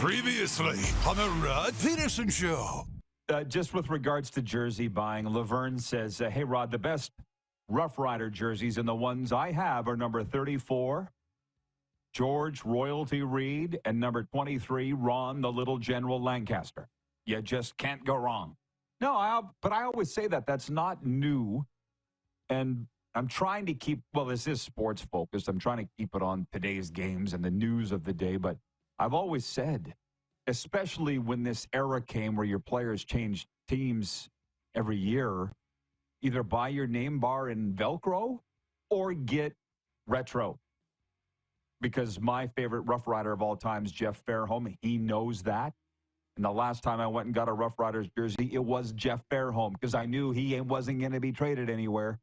Previously on the Rod Pedersen Show. Just with regards to jersey buying, Laverne says, hey, Rod, the best Rough Rider jerseys and the ones I have are number 34, George Royalty Reed, and number 23, Ron the Little General Lancaster. You just can't go wrong. No, but I always say that. That's not new. And I'm trying to keep, well, this is sports focused. I'm trying to keep it on today's games and the news of the day. But I've always said, especially when this era came where your players changed teams every year, either buy your name bar in Velcro or get retro. Because my favorite Rough Rider of all time is Jeff Fairholm. He knows that. And the last time I went and got a Rough Riders jersey, it was Jeff Fairholm because I knew he wasn't going to be traded anywhere.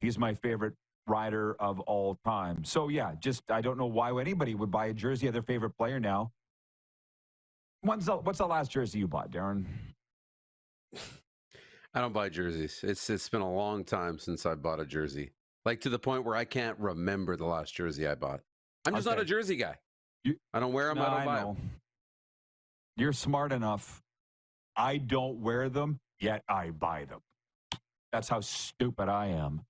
He's my favorite rider of all time. So, yeah, I don't know why anybody would buy a jersey of their favorite player now. What's the last jersey you bought, Darren? I don't buy jerseys. It's been a long time since I bought a jersey. Like to the point where I can't remember the last jersey I bought. I'm just not a jersey guy. I don't wear them. I don't buy them. You're smart enough. I don't wear them, yet I buy them. That's how stupid I am.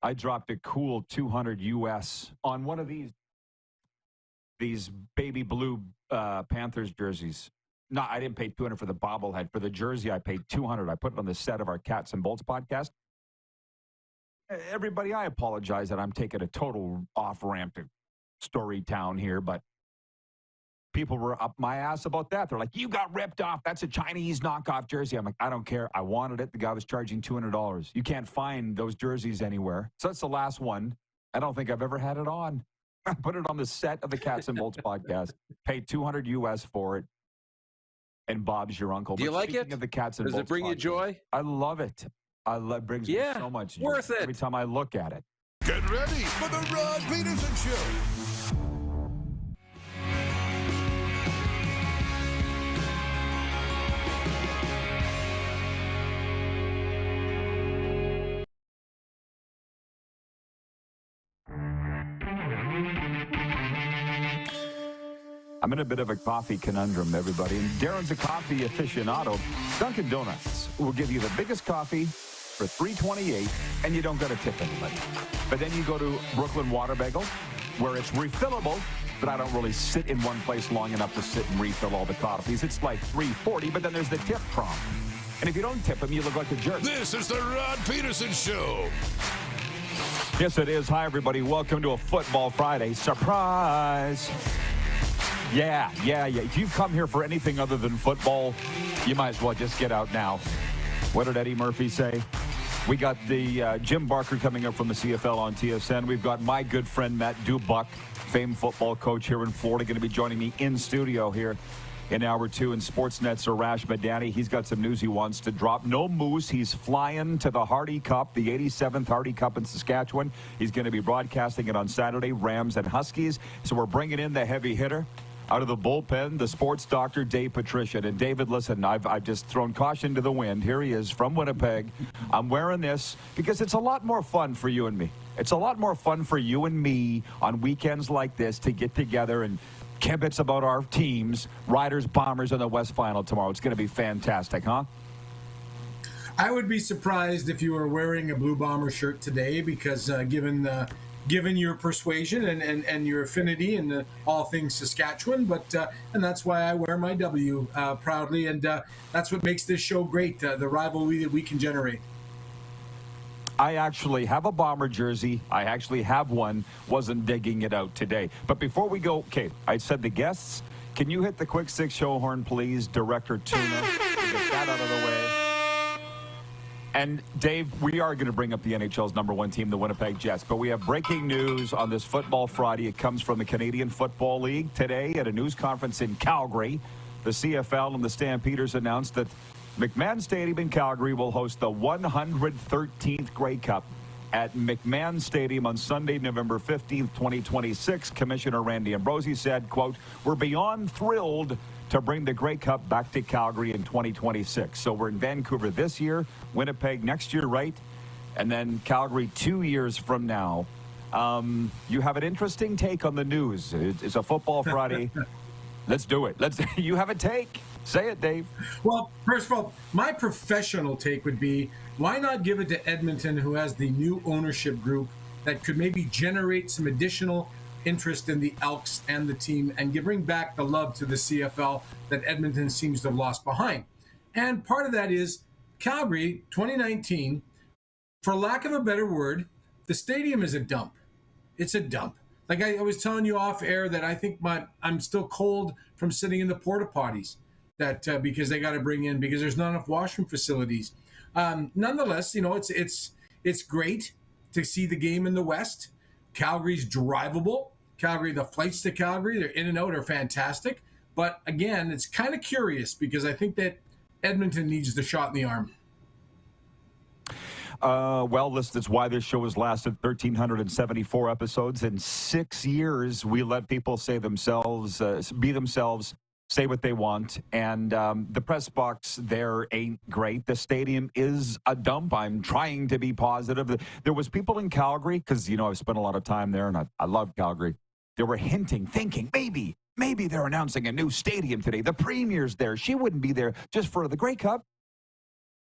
I dropped a cool $200 US on one of these baby blue Panthers jerseys. No, I didn't pay $200 for the bobblehead. For the jersey, I paid $200. I put it on the set of our Cats and Bolts podcast. Everybody, I apologize that I'm taking a total off-ramp to Storytown here, but people were up my ass about that. They're like, you got ripped off. That's a Chinese knockoff jersey. I'm like, I don't care. I wanted it. The guy was charging $200. You can't find those jerseys anywhere. So that's the last one. I don't think I've ever had it on. I put it on the set of the Cats and Bolts podcast. Paid $200 US for it. And Bob's your uncle. Do you like it? Of the Cats and Does Bolts it bring you joy? I love it. It brings me so much joy worth it. every time I look at it. Get ready for the Rod Pedersen Show. I'm in a bit of a coffee conundrum, everybody. And Darren's a coffee aficionado. Dunkin' Donuts will give you the biggest coffee for $3.28, and you don't got to tip anybody. But then you go to Brooklyn Water Bagel, where it's refillable, but I don't really sit in one place long enough to sit and refill all the coffees. It's like $3.40, but then there's the tip prompt. And if you don't tip them, you look like a jerk. This is the Rod Pedersen Show. Yes, it is. Hi, everybody. Welcome to a Football Friday. Surprise! Yeah. If you've come here for anything other than football, you might as well just get out now. What did Eddie Murphy say? We got the Jim Barker coming up from the CFL on TSN. We've got my good friend Matt Dubuc, famed football coach here in Florida, going to be joining me in studio here in hour two. And Sportsnet's Arash Madani, he's got some news he wants to drop. No Moose, he's flying to the Hardy Cup, the 87th Hardy Cup in Saskatchewan. He's going to be broadcasting it on Saturday, Rams and Huskies. So we're bringing in the heavy hitter. Out of the bullpen, the sports doctor, Dave Patrician. And David, listen, I've just thrown caution to the wind. Here he is from Winnipeg. I'm wearing this because it's a lot more fun for you and me. It's a lot more fun for you and me on weekends like this to get together and kibitz about our teams, Riders, Bombers in the West Final tomorrow. It's going to be fantastic, huh? I would be surprised if you were wearing a Blue Bomber shirt today because given your persuasion and your affinity and all things Saskatchewan, and that's why I wear my W proudly, and that's what makes this show great, the rivalry that we can generate. I actually have a Bomber jersey. I actually have one. Wasn't digging it out today. But before we go, okay, I said the guests, can you hit the quick six show horn, please, Director Tuna, to get that out of the way. And, Dave, we are going to bring up the NHL's number one team, the Winnipeg Jets. But we have breaking news on this Football Friday. It comes from the Canadian Football League. Today, at a news conference in Calgary, the CFL and the Stampeders announced that McMahon Stadium in Calgary will host the 113th Grey Cup at McMahon Stadium on Sunday, November 15th, 2026. Commissioner Randy Ambrosie said, quote, "We're beyond thrilled to bring the Grey Cup back to Calgary in 2026. So we're in Vancouver this year, Winnipeg next year, right? And then Calgary 2 years from now. You have an interesting take on the news. It's a Football Friday. Let's do it. You have a take. Say it, Dave. Well, first of all, my professional take would be, why not give it to Edmonton, who has the new ownership group that could maybe generate some additional interest in the Elks and the team and bring back the love to the CFL that Edmonton seems to have lost behind. And part of that is Calgary 2019, for lack of a better word, the stadium is a dump. It's a dump. Like I was telling you off air that I think I'm still cold from sitting in the porta potties, that because they got to bring in, because there's not enough washroom facilities. Nonetheless, it's great to see the game in the West. Calgary's drivable. Calgary, the flights to Calgary, they're in and out, are fantastic. But again, it's kind of curious because I think that Edmonton needs the shot in the arm. Well, that's why this show has lasted 1,374 episodes. In 6 years, we let people say themselves, be themselves, say what they want. And the press box there ain't great. The stadium is a dump. I'm trying to be positive. There was people in Calgary, because, I've spent a lot of time there, and I love Calgary. They were thinking, maybe they're announcing a new stadium today. The Premier's there. She wouldn't be there just for the Grey Cup.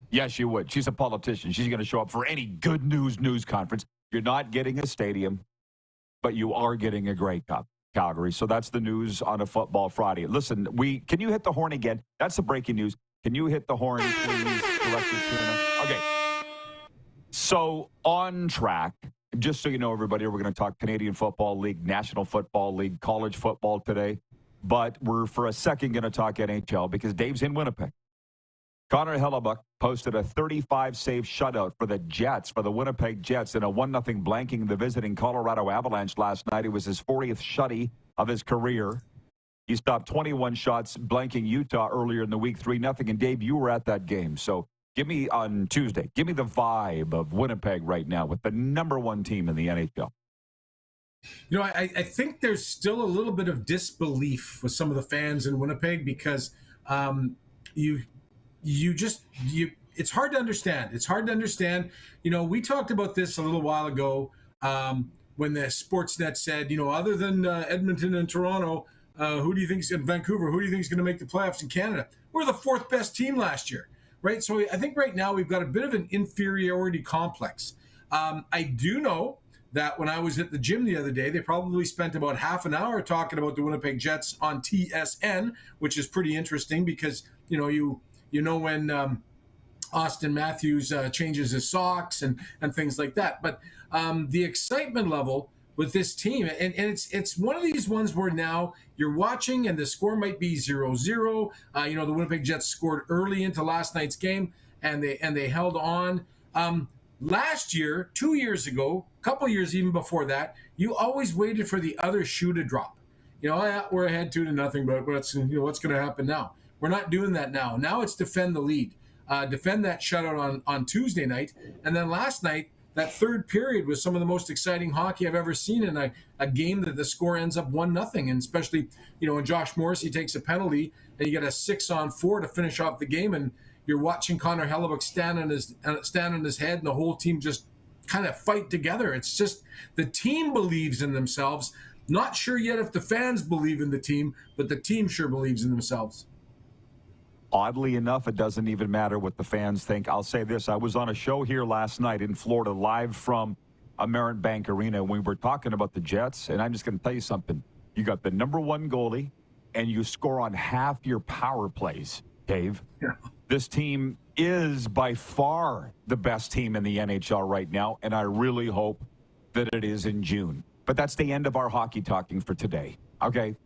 Yes, she would. She's a politician. She's going to show up for any good news conference. You're not getting a stadium, but you are getting a Grey Cup, Calgary. So that's the news on a Football Friday. Listen, can you hit the horn again? That's the breaking news. Can you hit the horn, please, Director Tuna? Okay. So on track, just so you know, everybody, we're going to talk Canadian Football League, National Football League, college football today. But we're, for a second, going to talk NHL because Dave's in Winnipeg. Connor Hellebuck posted a 35-save shutout for the Jets, for the Winnipeg Jets, in a 1-0 blanking the visiting Colorado Avalanche last night. It was his 40th shutty of his career. He stopped 21 shots blanking Utah earlier in the week, 3-0. And Dave, you were at that game. So give me, on Tuesday, give me the vibe of Winnipeg right now with the number one team in the NHL. I think there's still a little bit of disbelief with some of the fans in Winnipeg because it's hard to understand. It's hard to understand. We talked about this a little while ago when the Sportsnet said, other than Edmonton and Toronto, who do you think is in Vancouver? Who do you think is going to make the playoffs in Canada? We're the fourth best team last year, right? So I think right now we've got a bit of an inferiority complex. I do know that when I was at the gym the other day, they probably spent about half an hour talking about the Winnipeg Jets on TSN, which is pretty interesting because, when Austin Matthews changes his socks and things like that. But the excitement level with this team, and it's one of these ones where now you're watching and the score might be 0-0. The Winnipeg Jets scored early into last night's game and they held on. Last year, 2 years ago, a couple years even before that, you always waited for the other shoe to drop. We're ahead 2-0, but what's going to happen now? We're not doing that now. Now it's defend the lead, defend that shutout on Tuesday night, and then last night that third period was some of the most exciting hockey I've ever seen in a game that the score ends up 1-0, and especially when Josh Morrissey takes a penalty and you get a 6-on-4 to finish off the game, and you're watching Connor Hellebuck stand on his head, and the whole team just kind of fight together. It's just the team believes in themselves. Not sure yet if the fans believe in the team, but the team sure believes in themselves. Oddly enough, it doesn't even matter what the fans think. I'll say this. I was on a show here last night in Florida, live from Amerint Bank Arena. We were talking about the Jets, and I'm just going to tell you something. You got the number one goalie, and you score on half your power plays, Dave. Yeah. This team is by far the best team in the NHL right now, and I really hope that it is in June. But that's the end of our hockey talking for today. Okay?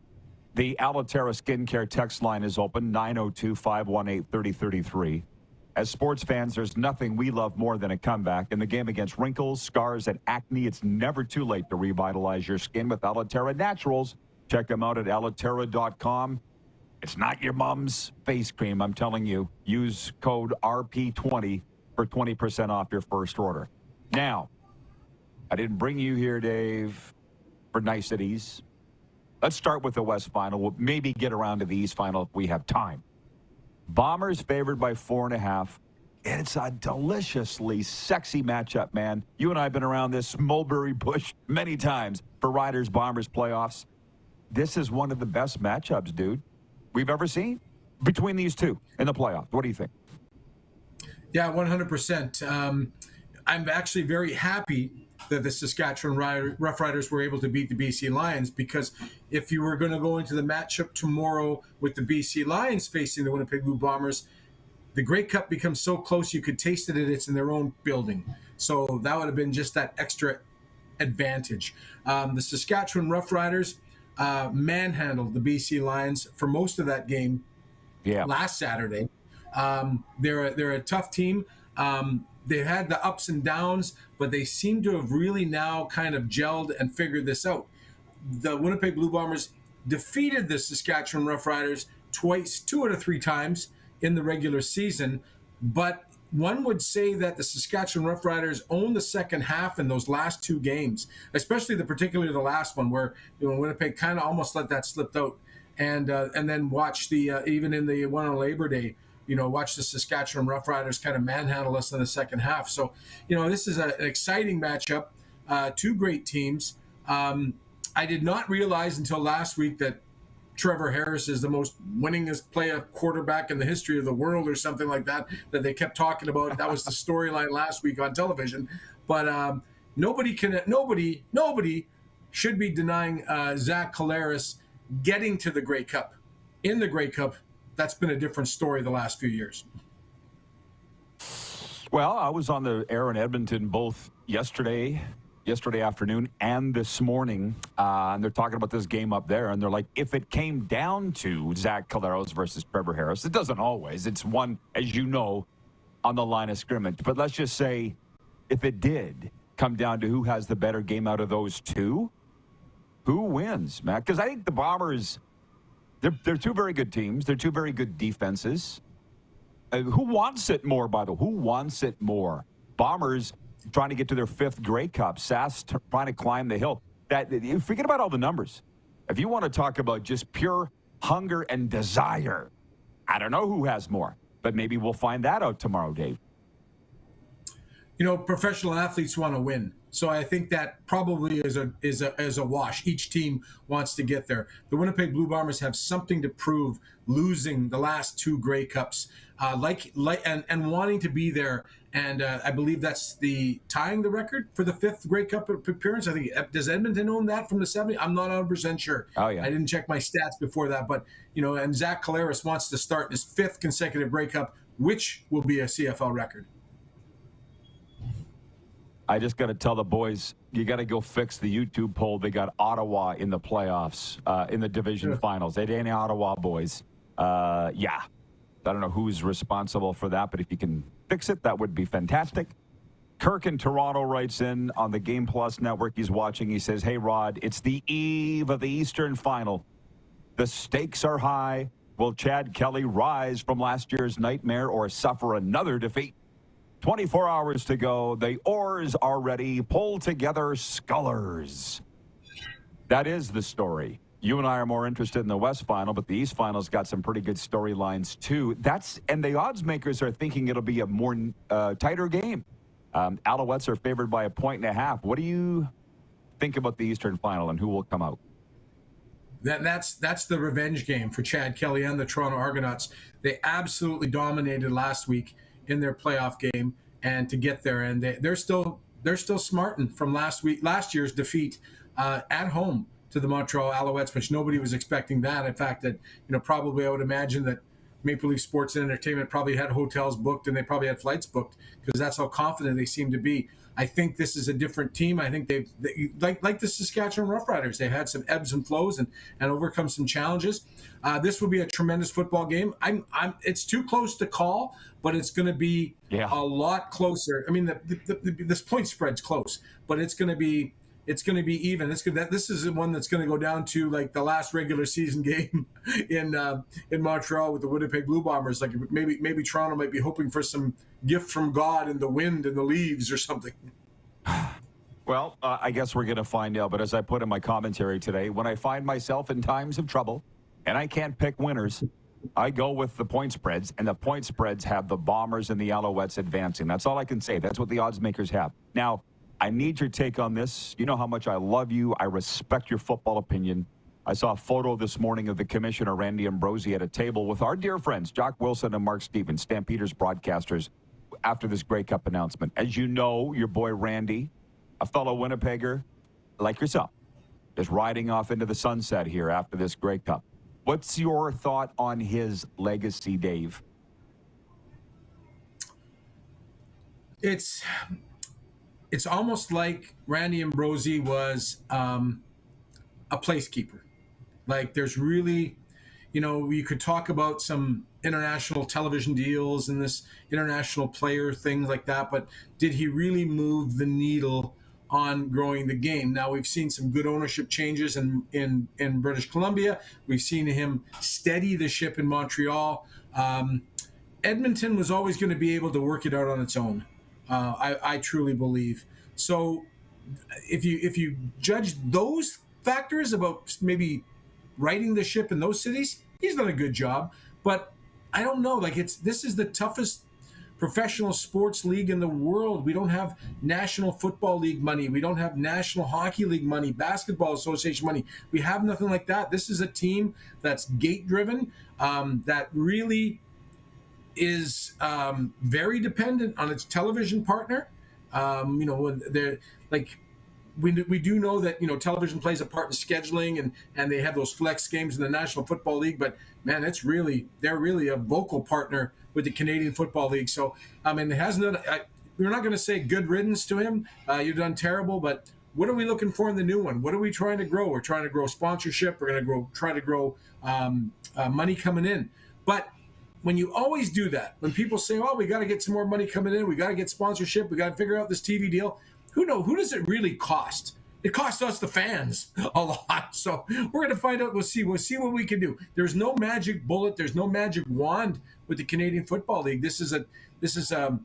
The Alaterra Skincare text line is open, 902-518-3033. As sports fans, there's nothing we love more than a comeback. In the game against wrinkles, scars, and acne, it's never too late to revitalize your skin with Alaterra Naturals. Check them out at alaterra.com. It's not your mom's face cream, I'm telling you. Use code RP20 for 20% off your first order. Now, I didn't bring you here, Dave, for niceties. Let's start with the West Final. We'll maybe get around to the East Final if we have time. Bombers favored by 4.5. And it's a deliciously sexy matchup, man. You and I have been around this mulberry bush many times for Riders-Bombers playoffs. this is one of the best matchups, dude, we've ever seen between these two in the playoffs. What do you think? Yeah, 100%. I'm actually very happy that the Saskatchewan Roughriders were able to beat the BC Lions, because if you were going to go into the matchup tomorrow with the BC Lions facing the Winnipeg Blue Bombers, the Grey Cup becomes so close you could taste it, and it's in their own building. So that would have been just that extra advantage. The Saskatchewan Roughriders manhandled the BC Lions for most of that game last Saturday. They're a tough team. They've had the ups and downs, but they seem to have really now kind of gelled and figured this out. The Winnipeg Blue Bombers defeated the Saskatchewan Roughriders twice, 2 out of 3 times in the regular season, but one would say that the Saskatchewan Roughriders own the second half in those last 2 games, especially particularly the last one, where Winnipeg kind of almost let that slip out, and then watch the even in the one on Labor Day, watch the Saskatchewan Roughriders kind of manhandle us in the second half. So, this is an exciting matchup. 2 great teams. I did not realize until last week that Trevor Harris is the most winningest quarterback in the history of the world, or something like that they kept talking about. That was the storyline last week on television. But nobody should be denying Zach Collaros getting to the Grey Cup. In the Grey Cup, that's been a different story the last few years. Well, I was on the air in Edmonton both yesterday afternoon and this morning, and they're talking about this game up there, and they're like, if it came down to Zach Collaros versus Trevor Harris, it doesn't always. It's one, as you know, on the line of scrimmage. But let's just say if it did come down to who has the better game out of those two, who wins, Matt? Because I think the Bombers, they're 2 very good teams. They're 2 very good defenses. Who wants it more, by the way? Who wants it more? Bombers trying to get to their 5th Grey Cup. Sass trying to climb the hill. Forget about all the numbers. If you want to talk about just pure hunger and desire, I don't know who has more, but maybe we'll find that out tomorrow, Dave. Professional athletes want to win. So I think that probably is a wash. Each team wants to get there. The Winnipeg Blue Bombers have something to prove, losing the last 2 Grey Cups, and wanting to be there. And I believe that's tying the record for the 5th Grey Cup appearance. I think, does Edmonton own that from the 70s? I'm not 100% sure. Oh, yeah. I didn't check my stats before that, but and Zach Collaros wants to start his 5th consecutive Grey Cup, which will be a CFL record. I just got to tell the boys, you got to go fix the YouTube poll. They got Ottawa in the playoffs, in the division finals. It ain't Ottawa, boys. Yeah. I don't know who's responsible for that, but if you can fix it, that would be fantastic. Kirk in Toronto writes in on the Game Plus network. He's watching. He says, hey, Rod, it's the eve of the Eastern Final. The stakes are high. Will Chad Kelly rise from last year's nightmare or suffer another defeat? 24 hours to go. The oars are ready. Pull together, scullers. That is the story. You and I are more interested in the West Final, but the East Final's got some pretty good storylines too. And the odds makers are thinking it'll be a more tighter game. Alouettes are favored by 1.5. What do you think about the Eastern Final and who will come out? That's the revenge game for Chad Kelly and the Toronto Argonauts. They absolutely dominated last week in their playoff game, and to get there, and they're still smarting from last year's defeat at home to the Montreal Alouettes, which nobody was expecting that. In fact, that probably I would imagine that Maple Leaf Sports and Entertainment probably had hotels booked and they probably had flights booked, because that's how confident they seem to be. I think this is a different team. I think they like the Saskatchewan Roughriders. They've had some ebbs and flows and overcome some challenges. This will be a tremendous football game. It's too close to call, but it's going to be a lot closer. I mean, this point spread's close, but it's going to be even. This is the one that's going to go down to like the last regular season game in Montreal with the Winnipeg Blue Bombers. Like maybe Toronto might be hoping for some gift from God in the wind and the leaves or something. Well, I guess we're going to find out. But as I put in my commentary today, when I find myself in times of trouble and I can't pick winners, I go with the point spreads, and the point spreads have the Bombers and the Alouettes advancing. That's all I can say. That's what the odds makers have. Now, I need your take on this. You know how much I love you. I respect your football opinion. I saw a photo this morning of the commissioner, Randy Ambrosie, at a table with our dear friends, Jock Wilson and Mark Stevens, Stampeders broadcasters, after this Grey Cup announcement. As you know, your boy Randy, a fellow Winnipegger like yourself, is riding off into the sunset here after this Grey Cup. What's your thought on his legacy, Dave? It's almost like Randy Ambrosie was a placekeeper. Like there's really, you could talk about some international television deals and this international player things like that, but did he really move the needle on growing the game? Now we've seen some good ownership changes in British Columbia. We've seen him steady the ship in Montreal. Edmonton was always going to be able to work it out on its own. I truly believe. So if you judge those factors about maybe righting the ship in those cities, he's done a good job. But I don't know, like this is the toughest professional sports league in the world. We don't have National Football League money. We don't have National Hockey League money, Basketball Association money. We have nothing like that. This is a team that's gate driven, that really is very dependent on its television partner. When they're like, we do know that television plays a part in scheduling, and they have those flex games in the National Football League. But man, they're really a vocal partner with the Canadian Football League. So it hasn't. We're not going to say good riddance to him. You've done terrible, but what are we looking for in the new one? What are we trying to grow? We're trying to grow sponsorship. We're going to try to grow money coming in. But when you always do that, when people say, "Oh, we got to get some more money coming in. We got to get sponsorship. We got to figure out this TV deal." Who does it really cost? It costs us, the fans, a lot. So we're going to find out. We'll see what we can do. There's no magic bullet. There's no magic wand with the Canadian Football League. This is a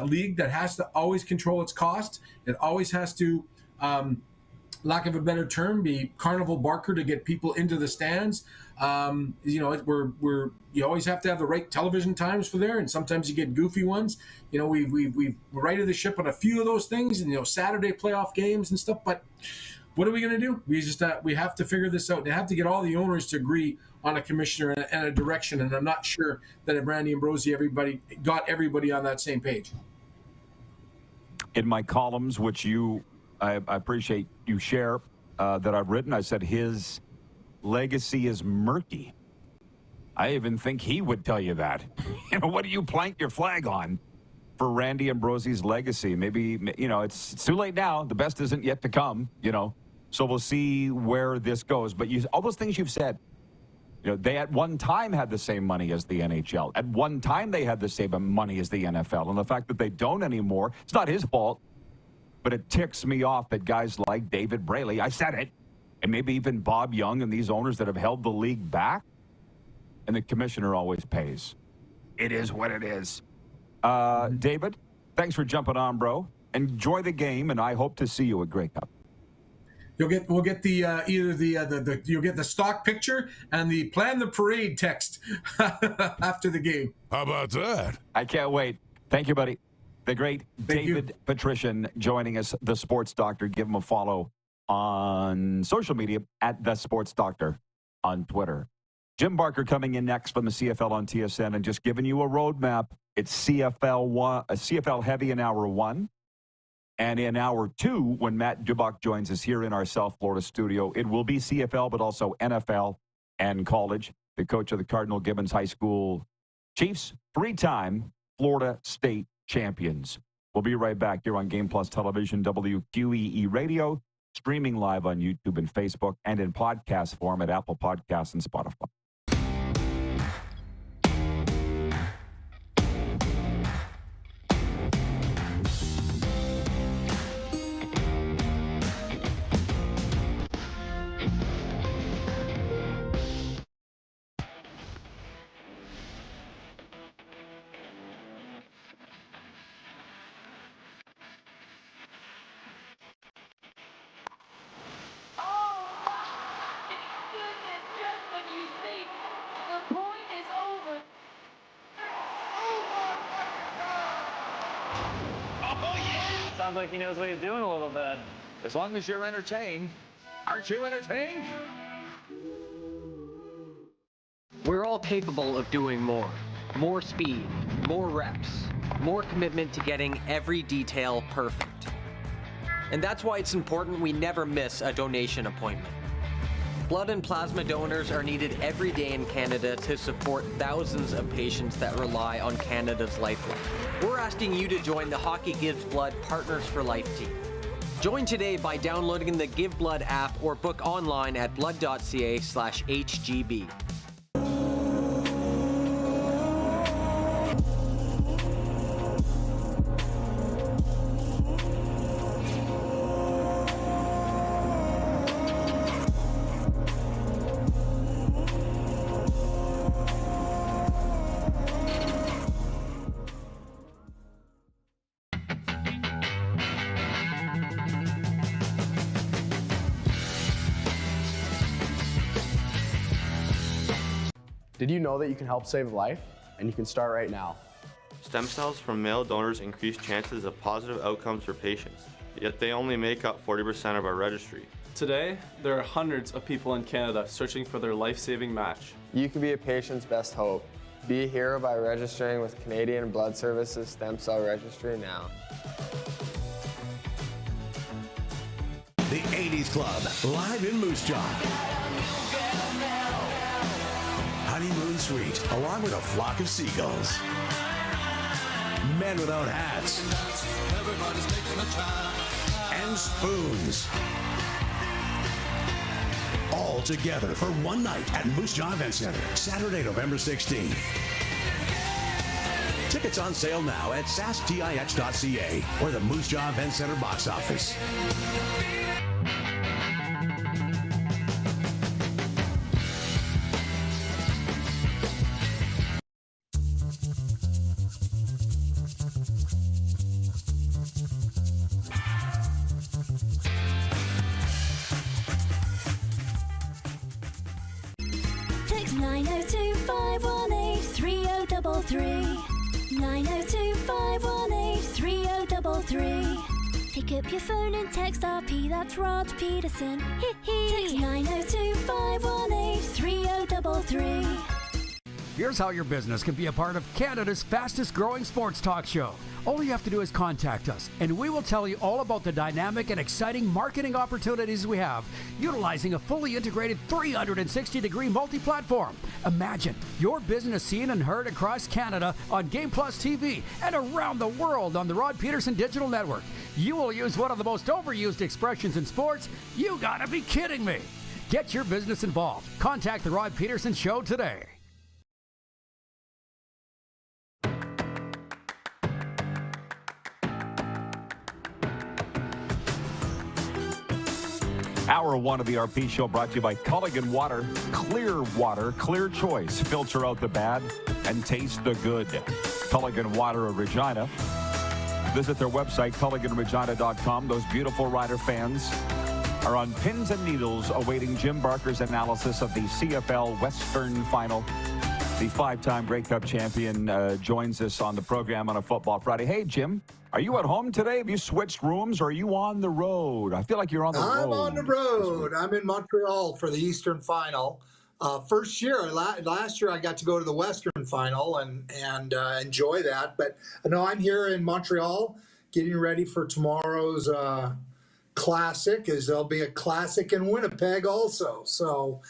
league that has to always control its costs. It always has to, lack of a better term, be carnival barker to get people into the stands. You always have to have the right television times for there, and sometimes you get goofy ones. We've righted the ship on a few of those things, and Saturday playoff games and stuff. But what are we going to do? We have to figure this out. They have to get all the owners to agree on a commissioner and a direction. And I'm not sure that at Randy Ambrosie got everybody on that same page. In my columns, which I appreciate you share, that I've written, I said his legacy is murky. I even think he would tell you that. What do you plank your flag on for Randy Ambrosie's legacy? Maybe, it's too late now. The best isn't yet to come, So we'll see where this goes. But all those things you've said, they at one time had the same money as the NHL. At one time they had the same money as the NFL. And the fact that they don't anymore, it's not his fault. But it ticks me off that guys like David Braley, I said it, and maybe even Bob Young and these owners that have held the league back, and the commissioner always pays. It is what it is. David, thanks for jumping on, bro. Enjoy the game, and I hope to see you at Grey Cup. We'll get you'll get the stock picture and the plan the parade text after the game. How about that? I can't wait. Thank you, buddy. The great David Pedersen joining us, the Sports Doctor. Give him a follow on social media at The Sports Doctor on Twitter. Jim Barker coming in next from the CFL on TSN, and just giving you a roadmap. It's CFL heavy in hour 1. And in hour 2, when Matt Dubuc joins us here in our South Florida studio, it will be CFL, but also NFL and college. The coach of the Cardinal Gibbons High School Chiefs, 3-time Florida State champions. We'll be right back here on Game Plus Television, WQEE Radio, streaming live on YouTube and Facebook, and in podcast form at Apple Podcasts and Spotify. Sounds like he knows what he's doing a little bit. As long as you're entertained. Aren't you entertained? all capable of doing more. More speed, more reps, more commitment to getting every detail perfect. And that's why it's important we never miss a donation appointment. Blood and plasma donors are needed every day in Canada to support thousands of patients that rely on Canada's lifeline. We're asking you to join the Hockey Gives Blood Partners for Life team. Join today by downloading the Give Blood app or book online at blood.ca/HGB. Did you know that you can help save a life? And you can start right now. Stem cells from male donors increase chances of positive outcomes for patients, yet they only make up 40% of our registry. Today, there are hundreds of people in Canada searching for their life-saving match. You can be a patient's best hope. Be a hero by registering with Canadian Blood Services Stem Cell Registry now. The 80s Club, live in Moose Jaw. Honeymoon Suite, along with a flock of seagulls. Men without hats. And spoons. All together for one night at Moose Jaw Event Center, Saturday, November 16th. Tickets on sale now at sastix.ca or the Moose Jaw Event Center box office. Text 902-518-3033. 902-518-3033. Pick up your phone and text RP, that's Rod Pedersen. Text 902-518-3033. Here's how your business can be a part of Canada's fastest growing sports talk show. All you have to do is contact us, and we will tell you all about the dynamic and exciting marketing opportunities we have, utilizing a fully integrated 360-degree multi-platform. Imagine your business seen and heard across Canada on Game Plus TV and around the world on the Rod Pedersen Digital Network. You will use one of the most overused expressions in sports. You gotta be kidding me. Get your business involved. Contact the Rod Pedersen Show today. Hour one of the RP Show brought to you by Culligan Water. Clear water, clear choice. Filter out the bad and taste the good. Culligan Water of Regina. Visit their website, culliganregina.com. Those beautiful Rider fans are on pins and needles awaiting Jim Barker's analysis of the CFL Western Final. The five-time Grey Cup champion joins us on the program on a Football Friday. Hey, Jim. Are you at home today? Have you switched rooms, or are you on the road? I feel like you're on the road. I'm on the road. I'm in Montreal for the Eastern Final. First year, last year I got to go to the Western Final and enjoy that. But no, I'm here in Montreal getting ready for tomorrow's classic, as there'll be a classic in Winnipeg also. So,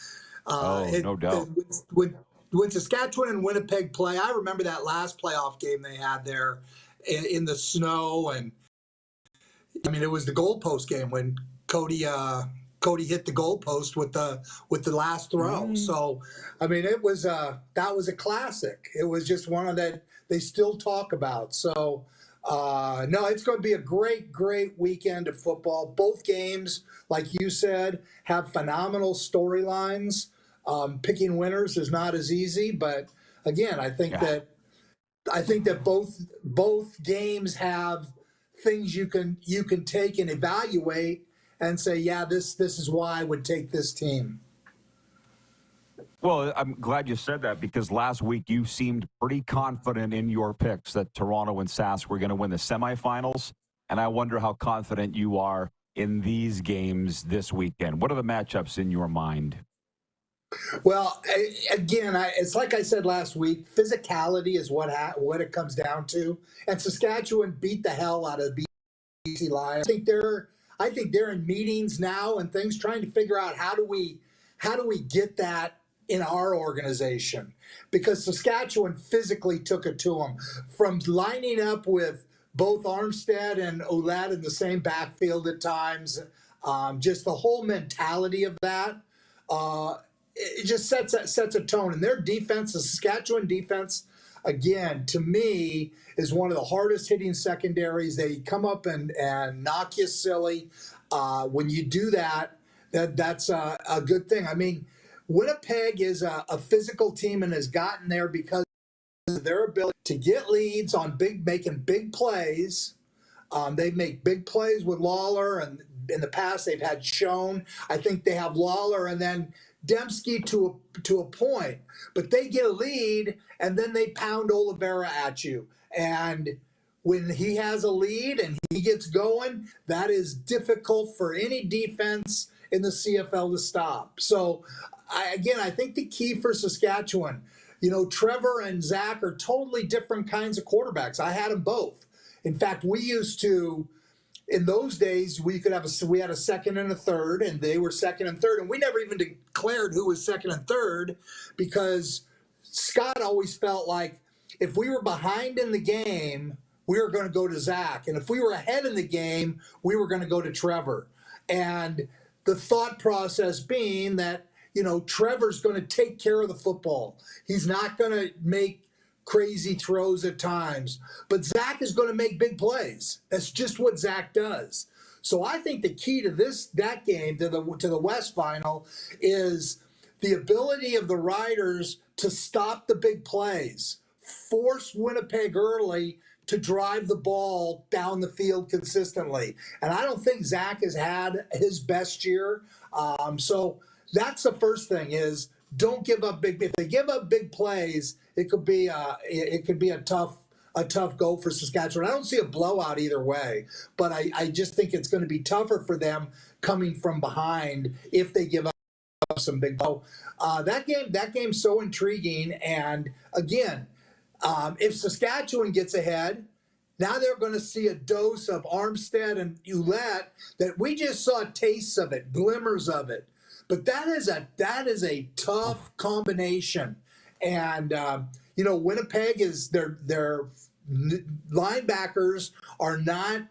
no doubt. When Saskatchewan and Winnipeg play, I remember that last playoff game they had there in the snow, and I mean it was the goalpost game when Cody hit the goalpost with the last throw. So I mean it was that was a classic. It was just one of that they still talk about. So no, it's going to be a great weekend of football. Both games, like you said, have phenomenal storylines. Picking winners is not as easy, but again, I think that both games have things you can take and evaluate and say, yeah, this is why I would take this team. Well, I'm glad you said that, because last week you seemed pretty confident in your picks that Toronto and Sask were going to win the semifinals, and I wonder how confident you are in these games this weekend. What are the matchups in your mind? Well, again, it's like I said last week. Physicality is what it comes down to, and Saskatchewan beat the hell out of the BC Lions. I think they're in meetings now and things trying to figure out how do we get that in our organization, because Saskatchewan physically took it to them from lining up with both Armstead and Ouellette in the same backfield at times. Just the whole mentality of that. It just sets a tone. And their defense, the Saskatchewan defense, again, to me, is one of the hardest hitting secondaries. They come up and knock you silly. When you do that, that's a good thing. I mean, Winnipeg is a physical team and has gotten there because of their ability to get leads on making big plays. They make big plays with Lawler, and in the past they've had Schoen. I think they have Lawler and then Dembski to a point, but they get a lead and then they pound Oliveira at you. And when he has a lead and he gets going, that is difficult for any defense in the CFL to stop. So, I think the key for Saskatchewan, Trevor and Zach are totally different kinds of quarterbacks. I had them both. In fact, we used to, in those days, we had a second and a third, and they were second and third, and we never even declared who was second and third, because Scott always felt like if we were behind in the game, we were going to go to Zach, and if we were ahead in the game, we were going to go to Trevor. And the thought process being that, Trevor's going to take care of the football. He's not going to make crazy throws at times, but Zach is going to make big plays. That's just what Zach does. So I think the key to that game, to the West Final, is the ability of the Riders to stop the big plays, force Winnipeg early to drive the ball down the field consistently. And I don't think Zach has had his best year. So that's the first thing, is don't give up big. If they give up big plays, it could be a tough go for Saskatchewan. I don't see a blowout either way, but I just think it's going to be tougher for them coming from behind if they give up some big. That game's so intriguing. And again, if Saskatchewan gets ahead, now they're going to see a dose of Armstead and Ouellette that we just saw tastes of it, glimmers of it. But that is a tough combination. And, Winnipeg is their linebackers are not,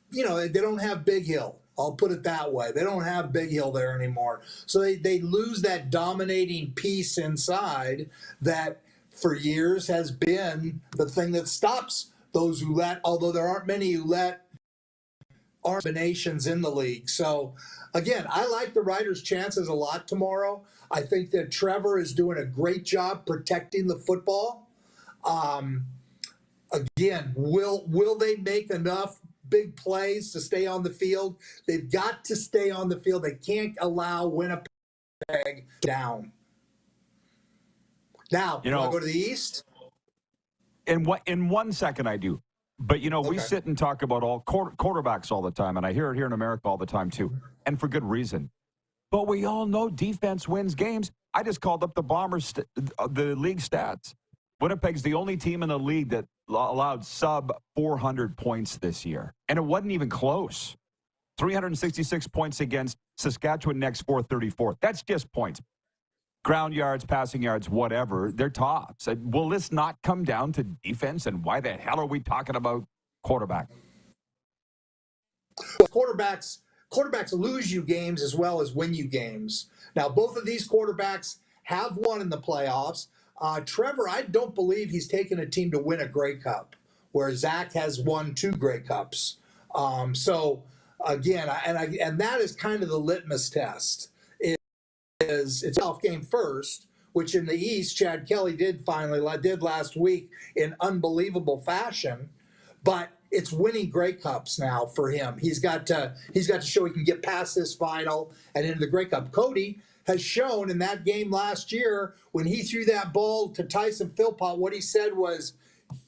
they don't have Big Hill. I'll put it that way. They don't have Big Hill there anymore. So they lose that dominating piece inside that for years has been the thing that stops those Ouellette, although there aren't many Ouellette combinations in the league. So again, I like the Riders' chances a lot tomorrow. I think that Trevor is doing a great job protecting the football. Again, will they make enough big plays to stay on the field? They've got to stay on the field. They can't allow Winnipeg down. Now, you want to go to the East? In 1 second, I do. But, we sit and talk about all quarterbacks all the time, and I hear it here in America all the time, too, and for good reason. But we all know defense wins games. I just called up the Bombers, the league stats. Winnipeg's the only team in the league that allowed sub 400 points this year, and it wasn't even close. 366 points against Saskatchewan, next 434. That's just points. Ground yards, passing yards, whatever, they're tops. Will this not come down to defense? And why the hell are we talking about quarterback? Quarterbacks lose you games as well as win you games. Now, both of these quarterbacks have won in the playoffs. Trevor, I don't believe he's taken a team to win a Grey Cup, where Zach has won 2 Grey Cups. So, again, and that is kind of the litmus test. It's off game first, which in the East, Chad Kelly did last week in unbelievable fashion, but it's winning Grey Cups now for him. He's got to show he can get past this final and into the Grey Cup. Cody has shown in that game last year when he threw that ball to Tyson Philpott, what he said was,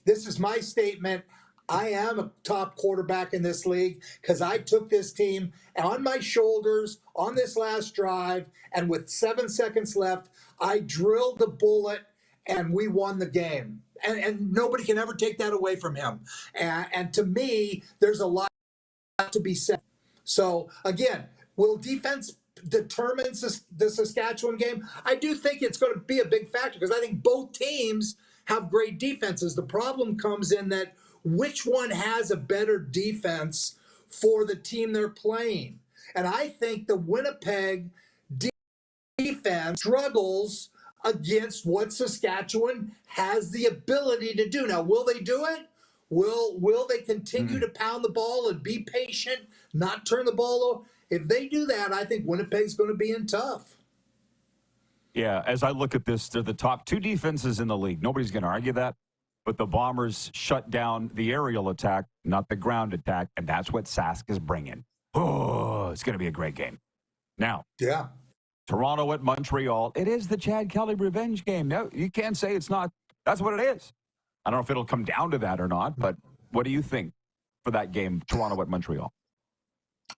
"This is my statement. I am a top quarterback in this league because I took this team on my shoulders on this last drive, and with 7 seconds left, I drilled the bullet, and we won the game. And nobody can ever take that away from him. And to me, there's a lot to be said. So, again, will defense determine the Saskatchewan game? I do think it's going to be a big factor because I think both teams have great defenses. The problem comes in that which one has a better defense for the team they're playing. And I think the Winnipeg defense struggles against what Saskatchewan has the ability to do. Now, will they do it? Will they continue to pound the ball and be patient, not turn the ball over? If they do that, I think Winnipeg's going to be in tough. Yeah, as I look at this, they're the top 2 defenses in the league. Nobody's going to argue that. But the Bombers shut down the aerial attack, not the ground attack, and that's what Sask is bringing. Oh, it's going to be a great game. Now, yeah, Toronto at Montreal. It is the Chad Kelly revenge game. No, you can't say it's not. That's what it is. I don't know if it'll come down to that or not, but what do you think for that game, Toronto at Montreal?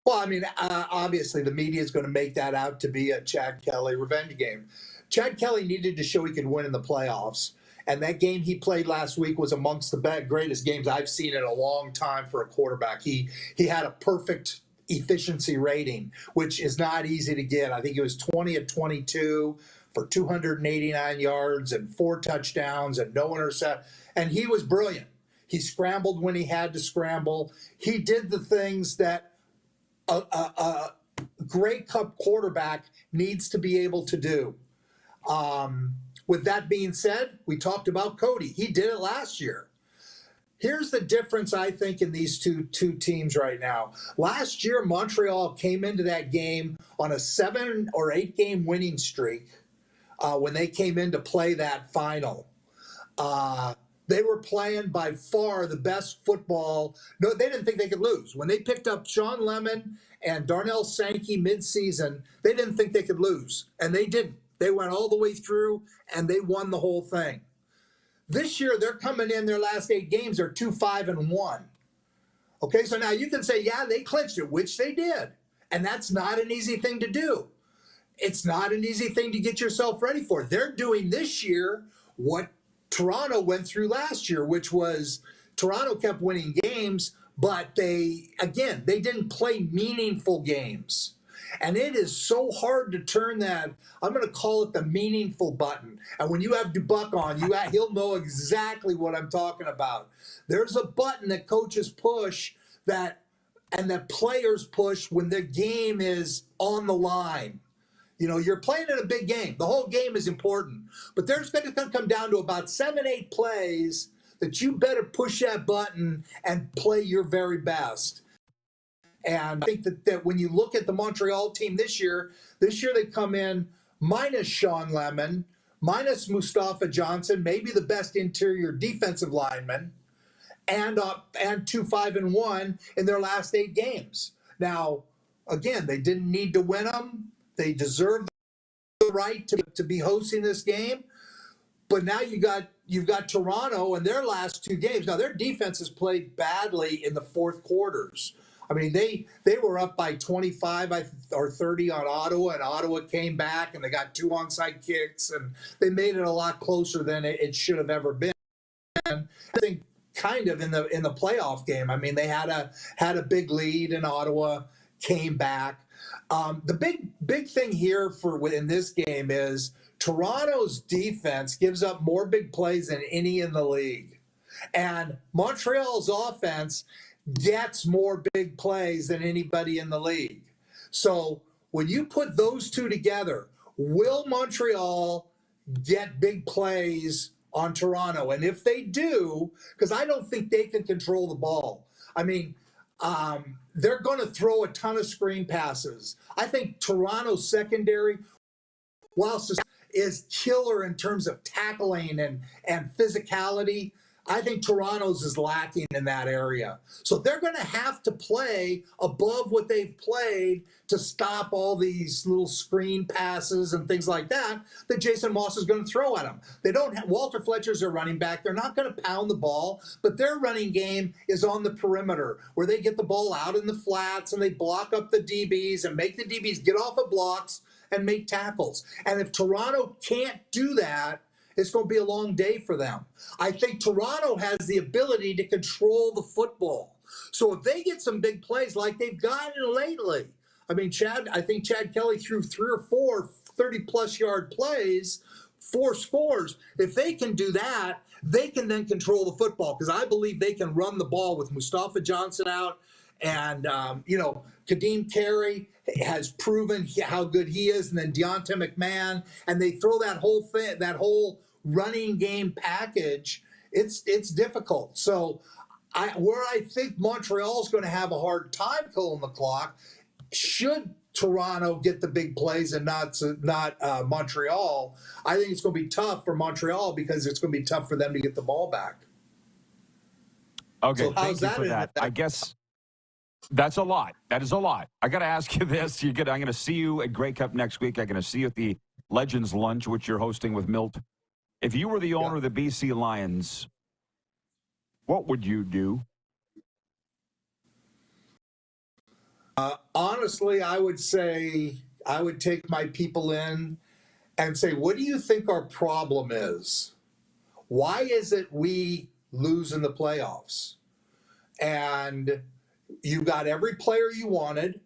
Well, I mean, obviously the media is going to make that out to be a Chad Kelly revenge game. Chad Kelly needed to show he could win in the playoffs. And that game he played last week was amongst the greatest games I've seen in a long time for a quarterback. He had a perfect efficiency rating, which is not easy to get. I think it was 20 of 22 for 289 yards and 4 touchdowns and no intercept. And he was brilliant. He scrambled when he had to scramble. He did the things that a Grey Cup quarterback needs to be able to do. With that being said, we talked about Cody. He did it last year. Here's the difference, I think, in these two teams right now. Last year, Montreal came into that game on a 7 or 8 game winning streak when they came in to play that final. They were playing by far the best football. No, they didn't think they could lose. When they picked up Sean Lemon and Darnell Sankey midseason, they didn't think they could lose, and they didn't. They went all the way through, and they won the whole thing. This year, they're coming in, their last 8 games are 2-5-1. Okay, so now you can say, yeah, they clinched it, which they did. And that's not an easy thing to do. It's not an easy thing to get yourself ready for. They're doing this year what Toronto went through last year, which was Toronto kept winning games, but they didn't play meaningful games. And it is so hard to turn that, I'm going to call it the meaningful button. And when you have Dubuc on, he'll know exactly what I'm talking about. There's a button that coaches push and that players push when the game is on the line. You know, you're playing in a big game. The whole game is important. But there's going to come down to about 7-8 plays that you better push that button and play your very best. And I think that when you look at the Montreal team this year they come in minus Sean Lemon, minus Mustafa Johnson, maybe the best interior defensive lineman, and 2-5-1 in their last 8 games. Now, again, they didn't need to win them. They deserve the right to be hosting this game. But now you've got Toronto in their last 2 games. Now, their defense has played badly in the fourth quarters. I mean, they were up by 25 or 30 on Ottawa, and Ottawa came back, and they got 2 onside kicks, and they made it a lot closer than it should have ever been. And I think kind of in the playoff game, I mean, they had a big lead, and Ottawa came back. The big thing here in this game is Toronto's defense gives up more big plays than any in the league, and Montreal's offense gets more big plays than anybody in the league. So when you put those two together, will Montreal get big plays on Toronto? And if they do, because I don't think they can control the ball. I mean, they're going to throw a ton of screen passes. I think Toronto's secondary, whilst is killer in terms of tackling and physicality, I think Toronto's is lacking in that area. So they're going to have to play above what they've played to stop all these little screen passes and things like that Jason Moss is going to throw at them. They don't have, Walter Fletcher's their running back. They're not going to pound the ball, but their running game is on the perimeter where they get the ball out in the flats and they block up the DBs and make the DBs get off of blocks and make tackles. And if Toronto can't do that, it's going to be a long day for them. I think Toronto has the ability to control the football. So if they get some big plays like they've gotten lately, I mean, I think Chad Kelly threw 3 or 4 30-plus yard plays, 4 scores. If they can do that, they can then control the football because I believe they can run the ball with Mustafa Johnson out. And, Kadeem Carey has proven how good he is, and then Deonta McMahon, and they throw that whole running game package. It's difficult. So where I think Montreal's going to have a hard time killing the clock, should Toronto get the big plays and not Montreal, I think it's going to be tough for Montreal because it's going to be tough for them to get the ball back. Okay, so thank you for that. I guess that's a lot. That is a lot. I got to ask you this. I'm going to see you at Grey Cup next week. I'm going to see you at the Legends Lunch, which you're hosting with Milt. If you were the owner of the BC Lions, what would you do? Honestly, I would say I would take my people in and say, what do you think our problem is? Why is it we lose in the playoffs? And you got every player you wanted.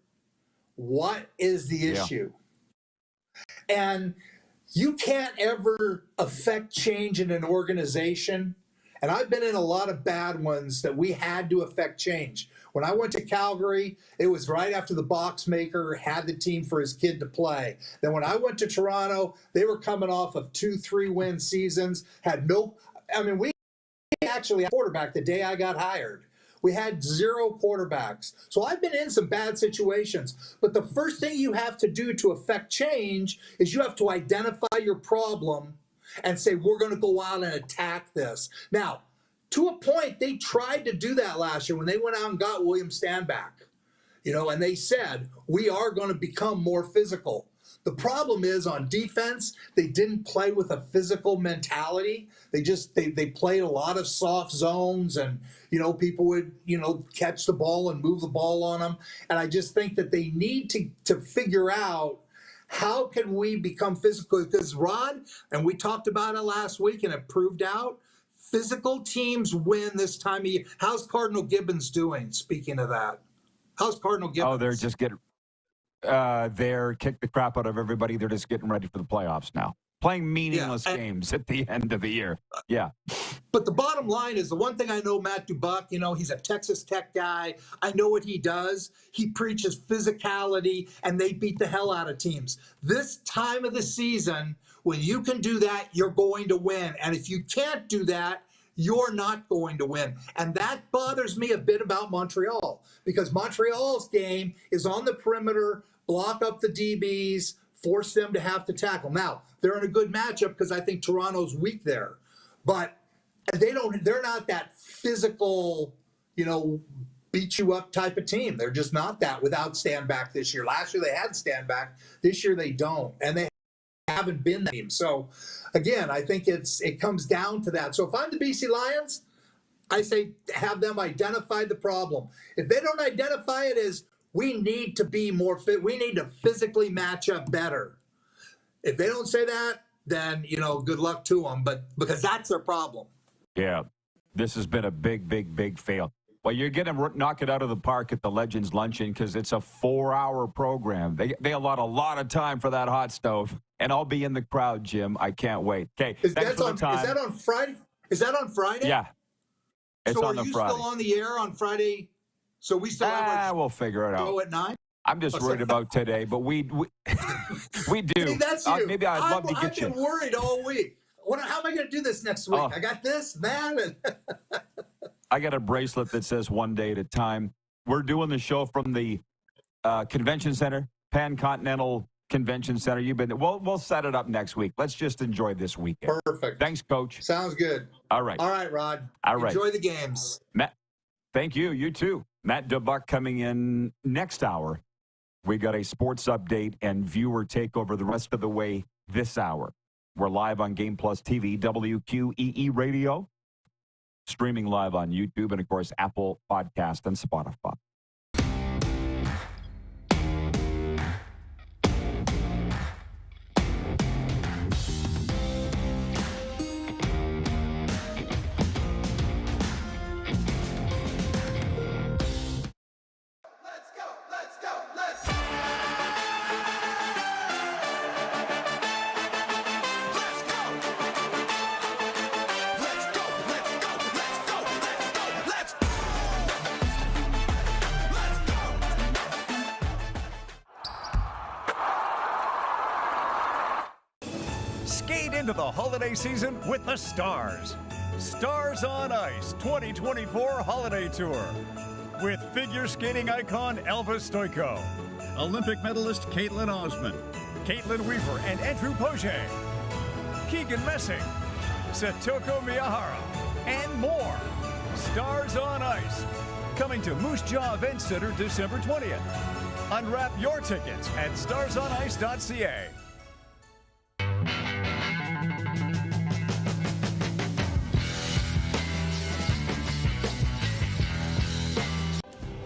What is the issue? And you can't ever affect change in an organization. And I've been in a lot of bad ones that we had to affect change. When I went to Calgary, it was right after the box maker had the team for his kid to play. Then when I went to Toronto, they were coming off of 2-3 win seasons, we actually had a quarterback the day I got hired. We had 0 quarterbacks. So I've been in some bad situations. But the first thing you have to do to affect change is you have to identify your problem and say, we're going to go out and attack this. Now, to a point, they tried to do that last year when they went out and got William Stanback. And they said, we are going to become more physical. The problem is on defense, they didn't play with a physical mentality. They played a lot of soft zones and, people would, catch the ball and move the ball on them. And I just think that they need to figure out how can we become physical? Because Rod, and we talked about it last week and it proved out, physical teams win this time of year. How's Cardinal Gibbons doing, speaking of that? How's Cardinal Gibbons? Oh, they're just getting kick the crap out of everybody. They're just getting ready for the playoffs now. Playing meaningless games at the end of the year. Yeah. But the bottom line is the one thing I know Matt Dubuc, he's a Texas Tech guy. I know what he does. He preaches physicality, and they beat the hell out of teams. This time of the season, when you can do that, you're going to win. And if you can't do that, you're not going to win. And that bothers me a bit about Montreal because Montreal's game is on the perimeter, block up the DBs, force them to have to tackle. Now, they're in a good matchup because I think Toronto's weak there. But they're not that physical, beat you up type of team. They're just not that without Stanback this year. Last year they had Stanback. This year they don't. And they haven't been that team. So again, I think it comes down to that. So if I'm the BC Lions, I say have them identify the problem. If they don't identify it as we need to be more fit, we need to physically match up better. If they don't say that, then good luck to them. But because that's their problem. Yeah, this has been a big, big, big fail. Well, you're going to knock it out of the park at the Legends Luncheon because it's a 4-hour program. They allot a lot of time for that hot stove, and I'll be in the crowd, Jim. I can't wait. Okay, thanks for the time. Is that on Friday? Is that on Friday? Yeah, it's on the Friday. So are you still on the air on Friday? So we still have we'll figure it out. Go at 9? I'm just worried about today, but we do. See, that's you. Maybe I'd love to get you. I've been worried all week. How am I going to do this next week? I got this, that. I got a bracelet that says one day at a time. We're doing the show from the Convention Center, Pan Continental Convention Center. You've been. We'll set it up next week. Let's just enjoy this weekend. Perfect. Thanks, Coach. Sounds good. All right. All right, Rod. All right. Enjoy the games. Matt, thank you. You too. Matt Dubuc coming in next hour. We got a sports update and viewer takeover the rest of the way this hour. We're live on Game Plus TV, WQEE Radio, streaming live on YouTube, and, of course, Apple Podcast and Spotify. Skate into the holiday season with the Stars. Stars on Ice 2024 Holiday Tour. With figure skating icon Elvis Stoico, Olympic medalist Caitlin Osmond, Caitlin Weaver and Andrew Poge, Keegan Messing, Satoko Miyahara, and more. Stars on Ice. Coming to Moose Jaw Event Center December 20th. Unwrap your tickets at starsonice.ca.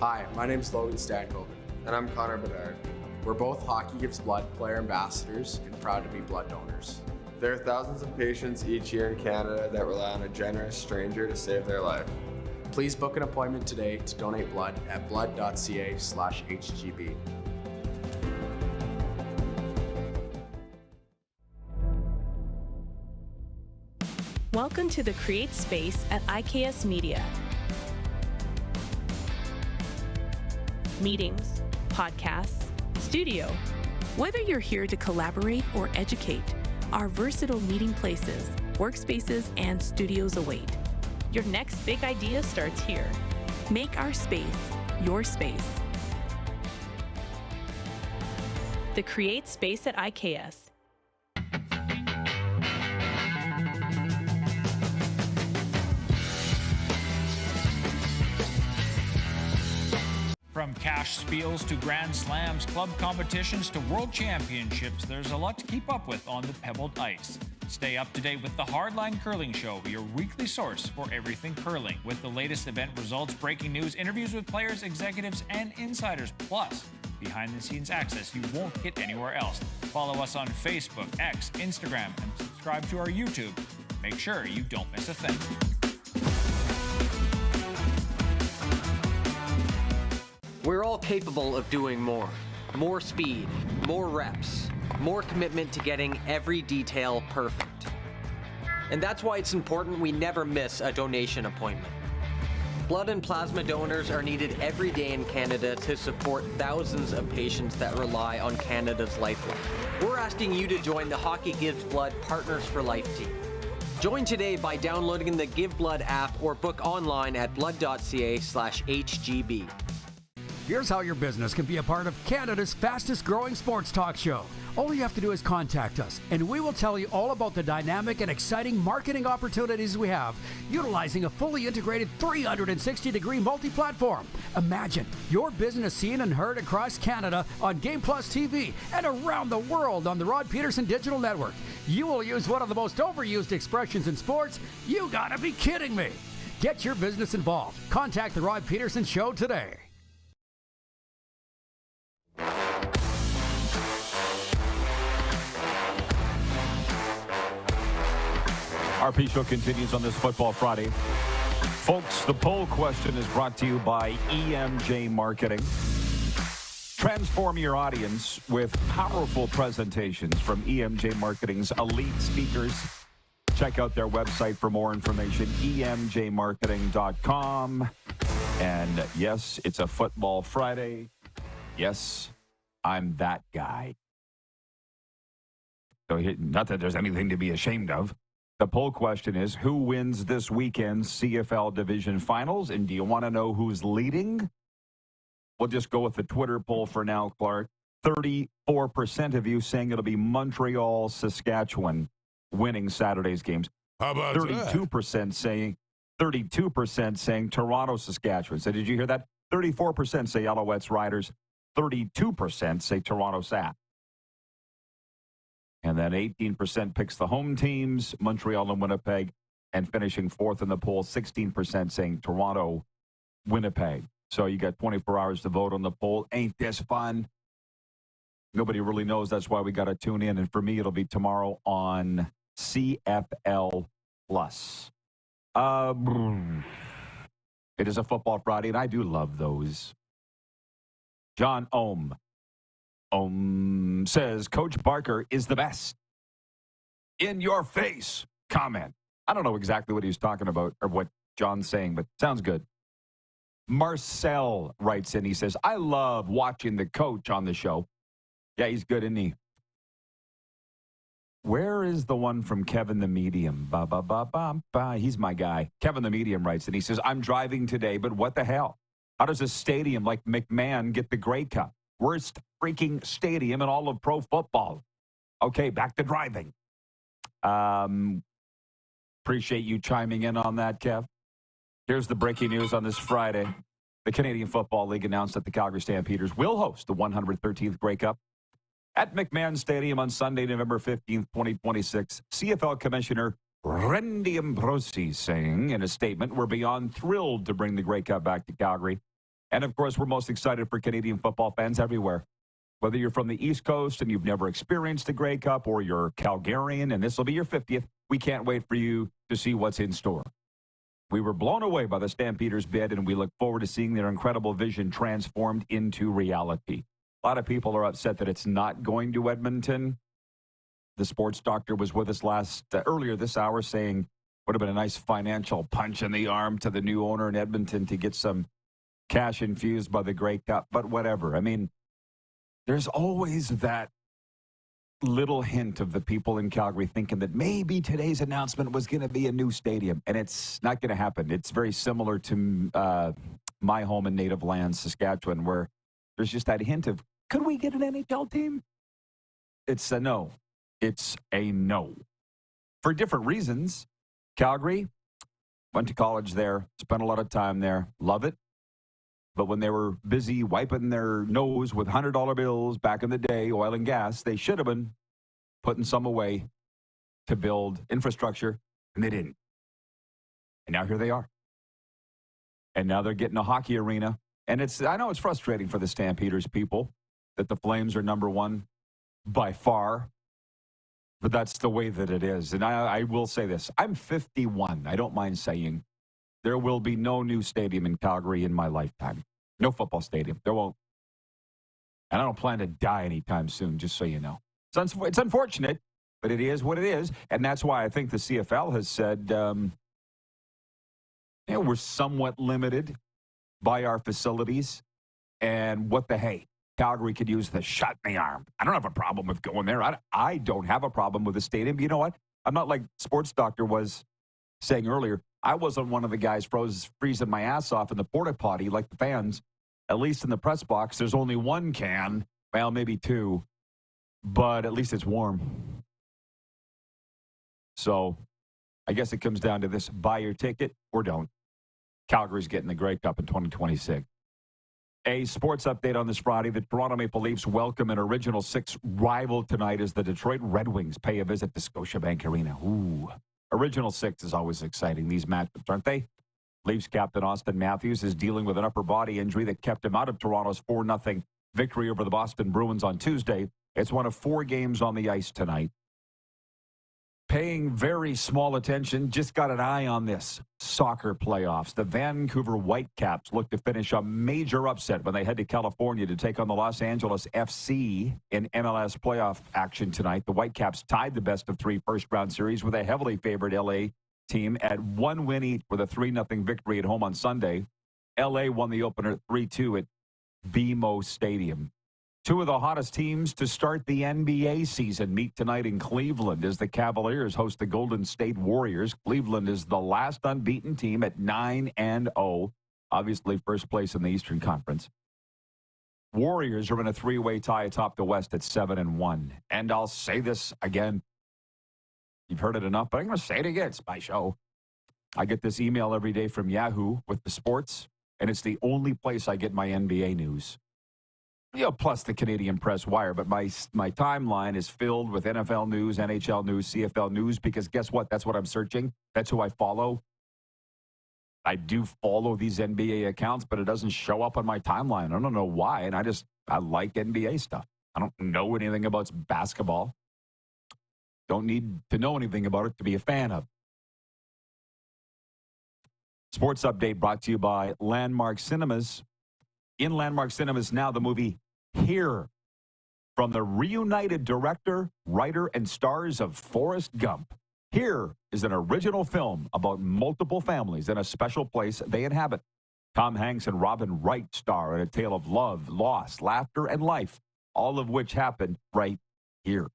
Hi, my name's Logan Stankoven. And I'm Connor Bedard. We're both Hockey Gives Blood player ambassadors and proud to be blood donors. There are thousands of patients each year in Canada that rely on a generous stranger to save their life. Please book an appointment today to donate blood at blood.ca/HGB. Welcome to the Create Space at IKS Media. Meetings, podcasts, studio. Whether you're here to collaborate or educate, our versatile meeting places, workspaces, and studios await. Your next big idea starts here. Make our space your space. The Create Space at IKS. From cash spiels to grand slams, club competitions to world championships, there's a lot to keep up with on the pebbled ice. Stay up to date with the Hardline Curling Show, your weekly source for everything curling, with the latest event results, breaking news, interviews with players, executives, and insiders, plus behind-the-scenes access you won't get anywhere else. Follow us on Facebook, X, Instagram, and subscribe to our YouTube. Make sure you don't miss a thing. We're all capable of doing more. More speed, more reps, more commitment to getting every detail perfect. And that's why it's important we never miss a donation appointment. Blood and plasma donors are needed every day in Canada to support thousands of patients that rely on Canada's lifeline. We're asking you to join the Hockey Gives Blood Partners for Life team. Join today by downloading the Give Blood app or book online at blood.ca/HGB. Here's how your business can be a part of Canada's fastest growing sports talk show. All you have to do is contact us, and we will tell you all about the dynamic and exciting marketing opportunities we have, utilizing a fully integrated 360-degree multi-platform. Imagine your business seen and heard across Canada on Game Plus TV and around the world on the Rod Pedersen Digital Network. You will use one of the most overused expressions in sports. You gotta be kidding me. Get your business involved. Contact the Rod Pedersen Show today. RP Show continues on this Football Friday. Folks, the poll question is brought to you by EMJ Marketing. Transform your audience with powerful presentations from EMJ Marketing's elite speakers. Check out their website for more information, emjmarketing.com. And yes, it's a Football Friday. Yes, I'm that guy. So not that there's anything to be ashamed of. The poll question is, who wins this weekend's CFL Division Finals? And do you want to know who's leading? We'll just go with the Twitter poll for now, Clark. 34% of you saying it'll be Montreal, Saskatchewan winning Saturday's games. How about 32% saying 32% saying Toronto, Saskatchewan. So did you hear that? 34% say Alouettes, Riders. 32% say Toronto, Sat. And then 18% picks the home teams, Montreal and Winnipeg. And finishing fourth in the poll, 16% saying Toronto, Winnipeg. So you got 24 hours to vote on the poll. Ain't this fun? Nobody really knows. That's why we got to tune in. And for me, it'll be tomorrow on CFL Plus. It is a Football Friday, and I do love those. John Ohm says Coach Barker is the best. In your face comment. I don't know exactly what he was talking about or what John's saying, but sounds good. Marcel writes in. He says, I love watching the coach on the show. Yeah, he's good, isn't he? Where is the one from Kevin the Medium? Ba, ba, ba, ba, ba. He's my guy. Kevin the Medium writes, and he says, I'm driving today, but what the hell? How does a stadium like McMahon get the Grey Cup? Worst freaking stadium in all of pro football. Okay, back to driving. Appreciate you chiming in on that, Kev. Here's the breaking news on this Friday. The Canadian Football League announced that the Calgary Stampeders will host the 113th Grey Cup at McMahon Stadium on Sunday, November 15th, 2026. CFL Commissioner Randy Ambrosi saying in a statement, we're beyond thrilled to bring the Grey Cup back to Calgary. And, of course, we're most excited for Canadian football fans everywhere. Whether you're from the East Coast and you've never experienced the Grey Cup, or you're Calgarian and this will be your 50th, we can't wait for you to see what's in store. We were blown away by the Stampeders' bid, and we look forward to seeing their incredible vision transformed into reality. A lot of people are upset that it's not going to Edmonton. The sports doctor was with us earlier this hour saying would have been a nice financial punch in the arm to the new owner in Edmonton to get some cash infused by the Grey Cup, but whatever. I mean, there's always that little hint of the people in Calgary thinking that maybe today's announcement was going to be a new stadium, and it's not going to happen. It's very similar to my home and native land, Saskatchewan, where there's just that hint of, could we get an NHL team? It's a no. It's a no. For different reasons. Calgary, went to college there, spent a lot of time there, love it. But when they were busy wiping their nose with $100 bills back in the day, oil and gas, they should have been putting some away to build infrastructure, and they didn't. And now here they are. And now they're getting a hockey arena. And I know it's frustrating for the Stampeders people that the Flames are number one by far, but that's the way that it is. And I will say this. I'm 51. I don't mind saying there will be no new stadium in Calgary in my lifetime. No football stadium. There won't. And I don't plan to die anytime soon, just so you know. It's unfortunate, but it is what it is. And that's why I think the CFL has said, we're somewhat limited by our facilities. And what the hey? Calgary could use the shot in the arm. I don't have a problem with going there. I don't have a problem with the stadium. You know what? I'm not like Sports Doctor was saying earlier. I wasn't one of the guys freezing my ass off in the porta potty like the fans. At least in the press box, there's only one can. Well, maybe two. But at least it's warm. So I guess it comes down to this. Buy your ticket or don't. Calgary's getting the Grey Cup in 2026. A sports update on this Friday. The Toronto Maple Leafs welcome an Original Six rival tonight as the Detroit Red Wings pay a visit to Scotiabank Arena. Ooh. Original Six is always exciting, these matchups, aren't they? Leafs captain Austin Matthews is dealing with an upper body injury that kept him out of Toronto's 4-0 victory over the Boston Bruins on Tuesday. It's one of 4 games on the ice tonight. Paying very small attention, just got an eye on this. Soccer playoffs. The Vancouver Whitecaps look to finish a major upset when they head to California to take on the Los Angeles FC in MLS playoff action tonight. The Whitecaps tied the best-of-3 first-round series with a heavily favored LA team at 1 win each with a 3-0 victory at home on Sunday. LA won the opener 3-2 at BMO Stadium. 2 of the hottest teams to start the NBA season meet tonight in Cleveland as the Cavaliers host the Golden State Warriors. Cleveland is the last unbeaten team at 9-0, obviously first place in the Eastern Conference. Warriors are in a three-way tie atop the West at 7-1. And I'll say this again. You've heard it enough, but I'm going to say it again. It's my show. I get this email every day from Yahoo with the sports, and it's the only place I get my NBA news. Plus the Canadian Press Wire, but my timeline is filled with NFL news, NHL news, CFL news, because guess what? That's what I'm searching. That's who I follow. I do follow these NBA accounts, but it doesn't show up on my timeline. I don't know why, and I like NBA stuff. I don't know anything about basketball. Don't need to know anything about it to be a fan of. Sports Update brought to you by Landmark Cinemas. In Landmark Cinemas now, the movie Here, from the reunited director, writer, and stars of Forrest Gump. Here is an original film about multiple families in a special place they inhabit. Tom Hanks and Robin Wright star in a tale of love, loss, laughter, and life, all of which happened right here.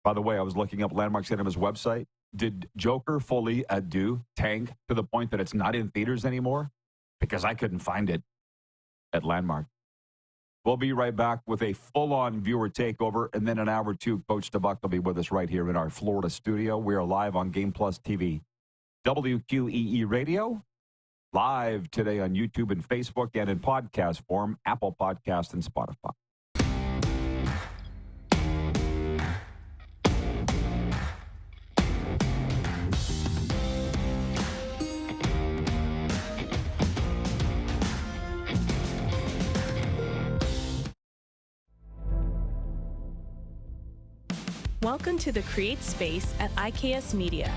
By the way, I was looking up Landmark Cinema's website. Did Joker Folie à Deux tank to the point that it's not in theaters anymore? Because I couldn't find it at Landmark. We'll be right back with a full-on viewer takeover, and then an hour or two, Coach Dubuc will be with us right here in our Florida studio. We are live on Game Plus TV. WQEE Radio, live today on YouTube and Facebook, and in podcast form, Apple Podcast and Spotify. Welcome to the Create Space at IKS Media.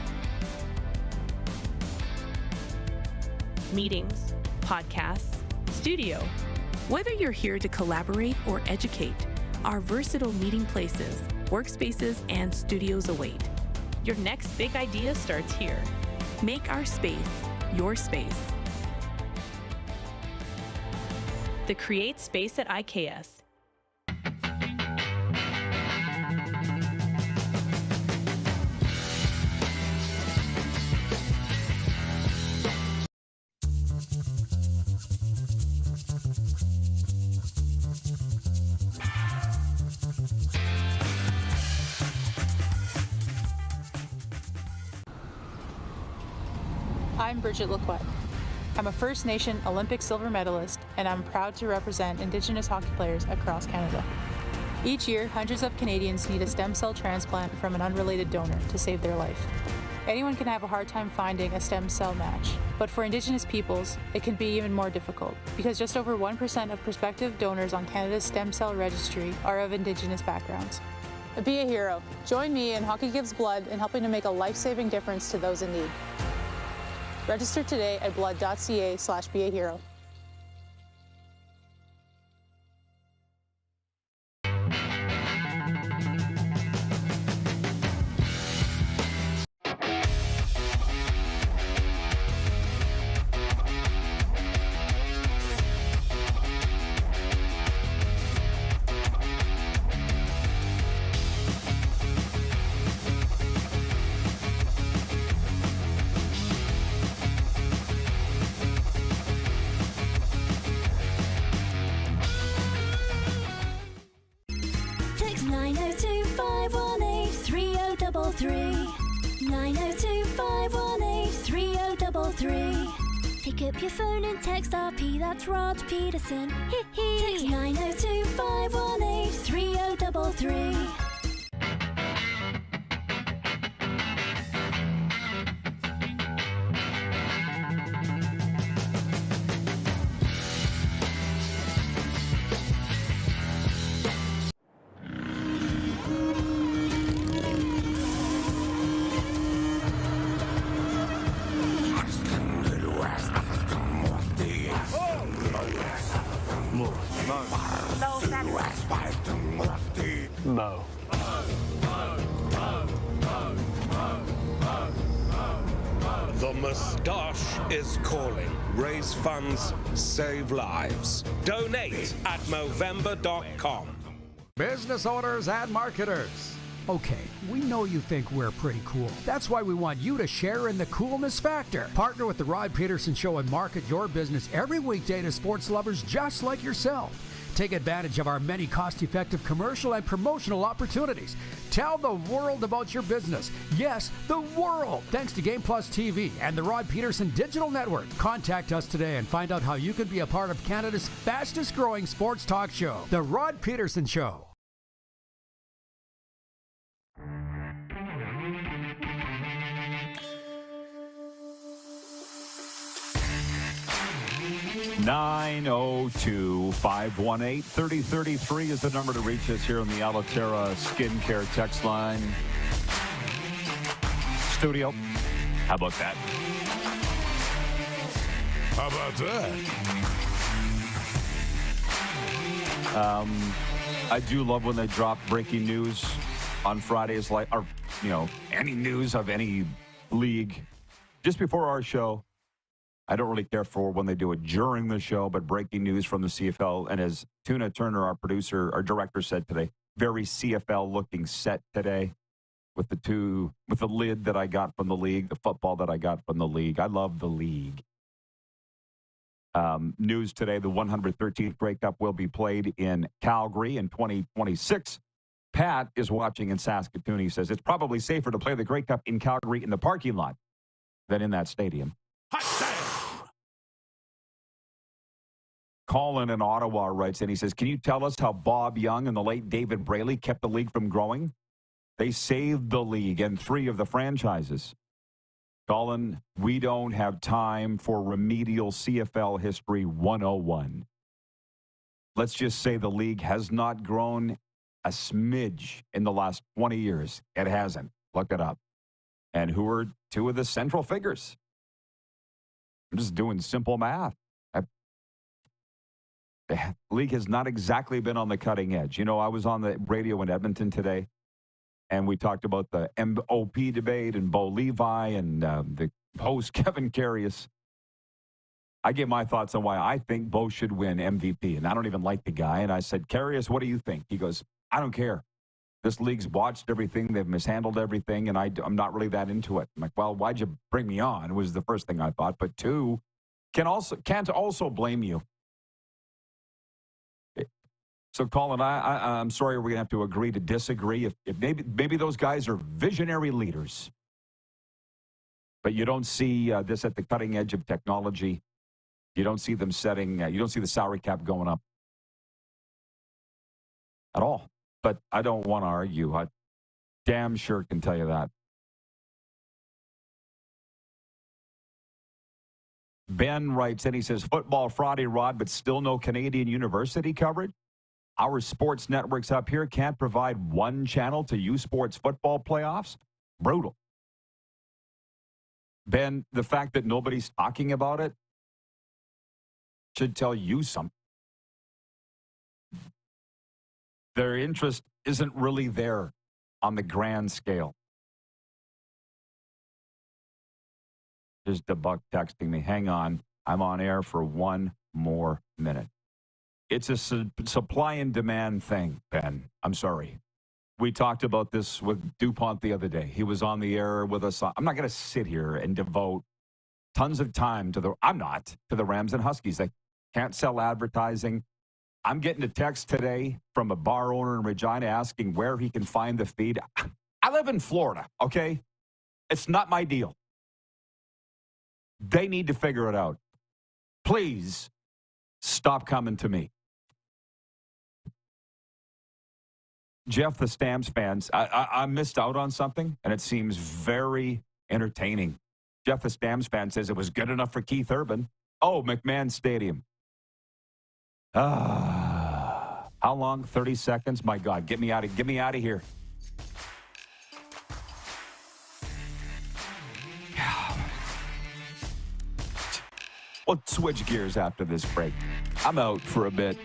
Meetings, podcasts, studio. Whether you're here to collaborate or educate, our versatile meeting places, workspaces, and studios await. Your next big idea starts here. Make our space your space. The Create Space at IKS. I'm Bridget Lacquette. I'm a First Nation Olympic silver medalist, and I'm proud to represent Indigenous hockey players across Canada. Each year, hundreds of Canadians need a stem cell transplant from an unrelated donor to save their life. Anyone can have a hard time finding a stem cell match, but for Indigenous peoples, it can be even more difficult because just over 1% of prospective donors on Canada's stem cell registry are of Indigenous backgrounds. Be a hero. Join me in Hockey Gives Blood in helping to make a life-saving difference to those in need. Register today at blood.ca/beahero. Text 902-518-3033. 902-518-3033. Pick up your phone and text RP, that's Rod Pedersen. Text 902-518-3033. Mo. The moustache is calling. Raise funds, save lives. Donate at Movember.com. Business owners and marketers. Okay, we know you think we're pretty cool. That's why we want you to share in the coolness factor. Partner with the Rod Pedersen Show and market your business every weekday to sports lovers just like yourself. Take advantage of our many cost-effective commercial and promotional opportunities. Tell the world about your business. Yes, the world. Thanks to Game Plus TV and the Rod Pedersen Digital Network. Contact us today and find out how you can be a part of Canada's fastest-growing sports talk show, The Rod Pedersen Show. (902-518-3033) is the number to reach us here on the Alaterra Skincare text line. Studio. How about that? How about that? I do love when they drop breaking news on Fridays, like, or, any news of any league just before our show. I don't really care for when they do it during the show, but breaking news from the CFL. And as Tuna Turner, our director, said today, very CFL-looking set today with the lid that I got from the league, the football that I got from the league. I love the league. News today, the 113th Grey Cup will be played in Calgary in 2026. Pat is watching in Saskatoon. He says it's probably safer to play the Grey Cup in Calgary in the parking lot than in that stadium. Colin in Ottawa writes in, he says, can you tell us how Bob Young and the late David Braley kept the league from growing? They saved the league and 3 of the franchises. Colin, we don't have time for remedial CFL history 101. Let's just say the league has not grown a smidge in the last 20 years. It hasn't. Look it up. And who are 2 of the central figures? I'm just doing simple math. The league has not exactly been on the cutting edge. I was on the radio in Edmonton today, and we talked about the MOP debate and Bo Levi and the host Kevin Carius. I gave my thoughts on why I think Bo should win MVP, and I don't even like the guy. And I said, Carius, what do you think? He goes, I don't care. This league's watched everything. They've mishandled everything, and I'm not really that into it. I'm like, well, why'd you bring me on? Was the first thing I thought. But 2, can't also blame you. So, Colin, I'm sorry we're going to have to agree to disagree. If maybe those guys are visionary leaders, but you don't see this at the cutting edge of technology. You don't see them setting. You don't see the salary cap going up at all. But I don't want to argue. I damn sure can tell you that. Ben writes in, he says, Football Friday, Rod, but still no Canadian university coverage. Our sports networks up here can't provide one channel to U Sports football playoffs? Brutal. Ben, the fact that nobody's talking about it should tell you something. Their interest isn't really there on the grand scale. Here's Dubuc texting me. Hang on. I'm on air for 1 more minute. It's a supply and demand thing, Ben. I'm sorry. We talked about this with DuPont the other day. He was on the air with us. I'm not going to sit here and devote tons of time to the Rams and Huskies. They can't sell advertising. I'm getting a text today from a bar owner in Regina asking where he can find the feed. I live in Florida, okay? It's not my deal. They need to figure it out. Please stop coming to me. Jeff, the Stamps fans, I missed out on something, and it seems very entertaining. Jeff, the Stamps fan, says it was good enough for Keith Urban. Oh, McMahon Stadium. How long? 30 seconds? My God, get me out of here. We'll switch gears after this break. I'm out for a bit.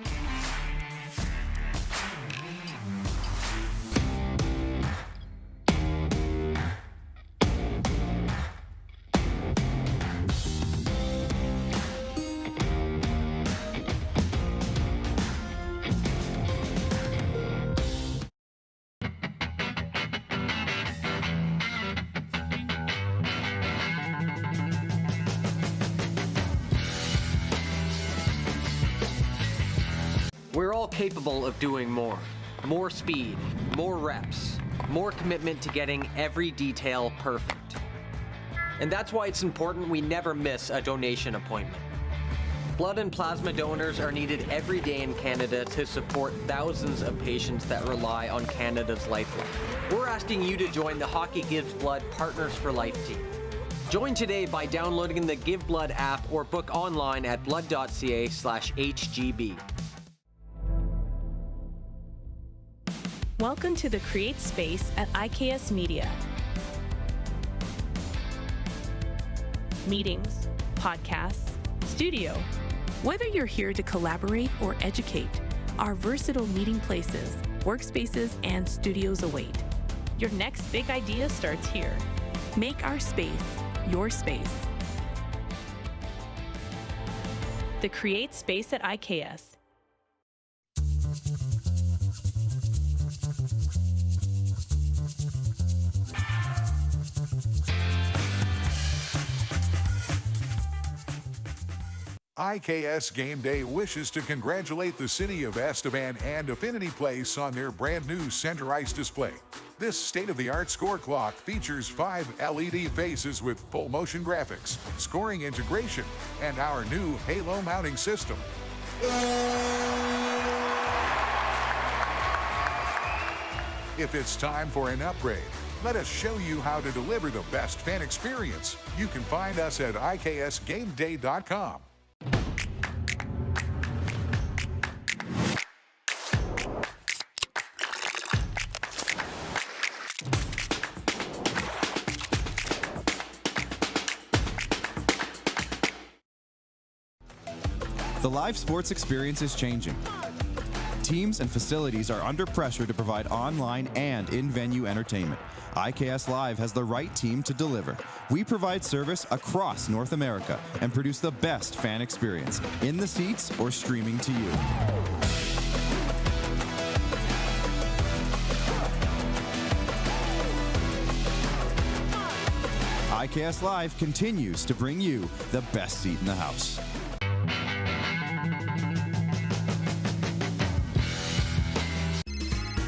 We're all capable of doing more. More speed, more reps, more commitment to getting every detail perfect. And that's why it's important we never miss a donation appointment. Blood and plasma donors are needed every day in Canada to support thousands of patients that rely on Canada's lifeline. We're asking you to join the Hockey Gives Blood Partners for Life team. Join today by downloading the Give Blood app or book online at blood.ca/HGB. Welcome to the Create Space at IKS Media. Meetings, podcasts, studio. Whether you're here to collaborate or educate, our versatile meeting places, workspaces, and studios await. Your next big idea starts here. Make our space your space. The Create Space at IKS. IKS Game Day wishes to congratulate the City of Estevan and Affinity Place on their brand new center ice display. This state-of-the-art score clock features 5 LED faces with full motion graphics, scoring integration, and our new Halo mounting system. If it's time for an upgrade, let us show you how to deliver the best fan experience. You can find us at IKSGameDay.com. The live sports experience is changing. Teams and facilities are under pressure to provide online and in-venue entertainment. IKS Live has the right team to deliver. We provide service across North America and produce the best fan experience, in the seats or streaming to you. IKS Live continues to bring you the best seat in the house.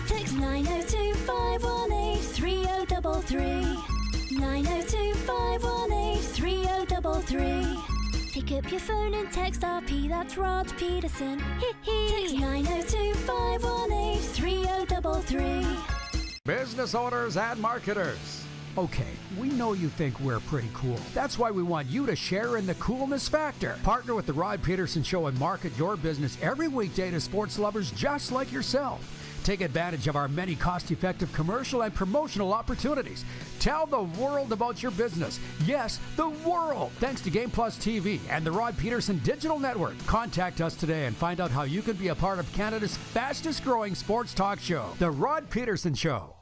Text 902-518-3033. 902-518-3033. Pick up your phone and text RP, that's Rod Pedersen. Text 902-518-3033. Business owners and marketers. Okay, we know you think we're pretty cool. That's why we want you to share in the coolness factor. Partner with the Rod Pedersen Show and market your business every weekday to sports lovers just like yourself. Take advantage of our many cost-effective commercial and promotional opportunities. Tell the world about your business. Yes, the world. Thanks to Game Plus TV and the Rod Pedersen Digital Network. Contact us today and find out how you can be a part of Canada's fastest-growing sports talk show, The Rod Pedersen Show.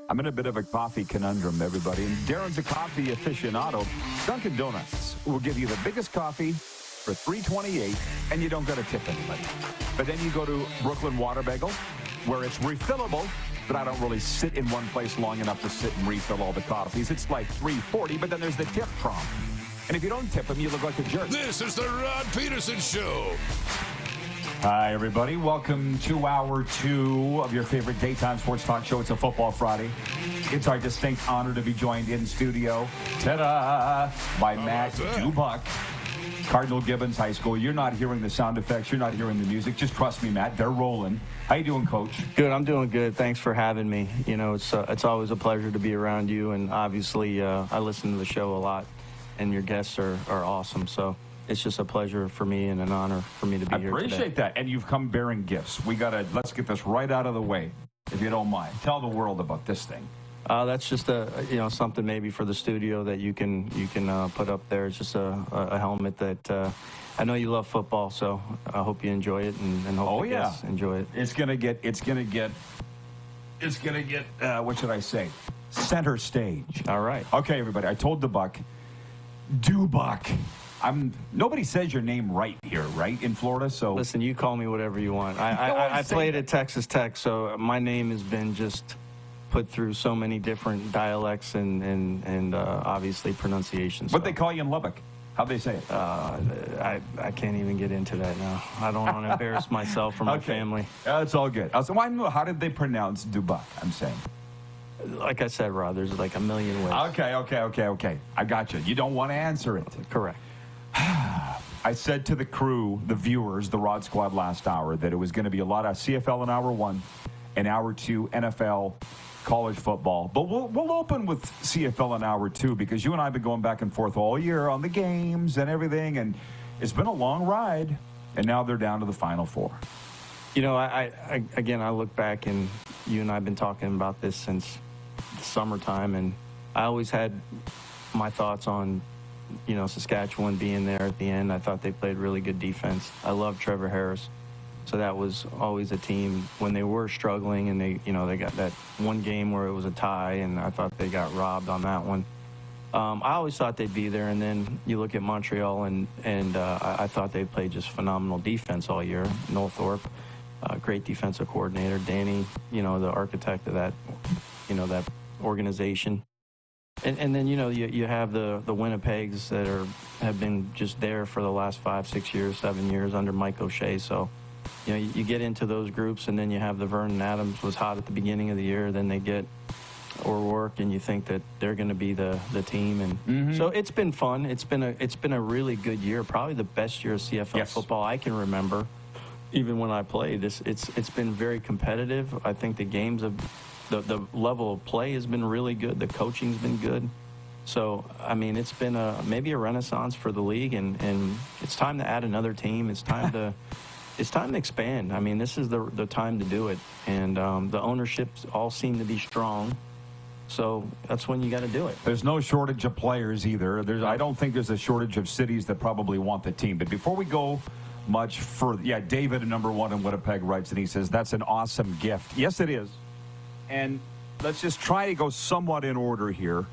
I'm in a bit of a coffee conundrum, everybody. And Darren's a coffee aficionado. Dunkin' Donuts will give you the biggest coffee for $3.28, and you don't got to tip anybody. But then you go to Brooklyn Water Bagel, where it's refillable, but I don't really sit in one place long enough to sit and refill all the coffees. It's like $3.40, but then there's the tip prompt. And if you don't tip them, you look like a jerk. This is the Rod Pedersen Show. Hi, everybody. Welcome to hour 2 of your favorite daytime sports talk show. It's a Football Friday. It's our distinct honor to be joined in studio, ta-da, by Matt Dubuc, Cardinal Gibbons High School. You're not hearing the sound effects. You're not hearing the music. Just trust me, Matt. They're rolling. How you doing, Coach? Good. I'm doing good. Thanks for having me. You know, it's always a pleasure to be around you, and obviously I listen to the show a lot, and your guests are awesome. So it's just a pleasure for me and an honor for me to be here today. I appreciate that. And you've come bearing gifts. Let's get this right out of the way, if you don't mind. Tell the world about this thing. That's just something maybe for the studio that you can put up there. It's just a helmet that I know you love football, so I hope you enjoy it and hope the guests enjoy it. It's gonna get what should I say? Center stage. All right. Okay, everybody. I told Dubuc. Nobody says your name right here, right, in Florida? So listen, you call me whatever you want. I played at Texas Tech, so my name has been just put through so many different dialects and obviously pronunciations. What they call you in Lubbock? How'd they say it? I can't even get into that now. I don't want to embarrass myself or my family. That's all good. So I know, how did they pronounce Dubuc? I'm saying. Like I said, Rod, there's like a million ways. Okay. I got you. You don't want to answer it. Correct. I said to the crew, the viewers, the Rod Squad last hour, that it was going to be a lot of CFL in hour 1 and hour 2 NFL, college football. But we'll open with CFL in hour 2 because you and I have been going back and forth all year on the games and everything, and it's been a long ride, and now they're down to the Final Four. You know, I look back, and you and I have been talking about this since the summertime, and I always had my thoughts on, you know, Saskatchewan being there at the end. I thought they played really good defense. I love Trevor Harris. So that was always a team when they were struggling, and they got that one game where it was a tie, and I thought they got robbed on that one. I always thought they'd be there, and then you look at Montreal, and I thought they played just phenomenal defense all year. Northorpe, great defensive coordinator. Danny, you know, the architect of that, you know, that organization. And then, you know, you have the Winnipegs that have been just there for the last 5, 6 years, 7 years under Mike O'Shea. So, you know, you get into those groups, and then you have the Vernon Adams was hot at the beginning of the year. Then they get O'Rourke, and you think that they're going to be the team. And so it's been fun. It's been a really good year, probably the best year of CFL football I can remember. Even when I played, it's been very competitive. I think the games have. The level of play has been really good. The coaching's been good. So, I mean, it's been maybe a renaissance for the league, and it's time to add another team. It's time to expand. I mean, this is the time to do it. And the ownerships all seem to be strong. So that's when you got to do it. There's no shortage of players either. I don't think there's a shortage of cities that probably want the team. But before we go much further, David, number 1 in Winnipeg, writes, and he says, that's an awesome gift. Yes, it is. And let's just try to go somewhat in order here.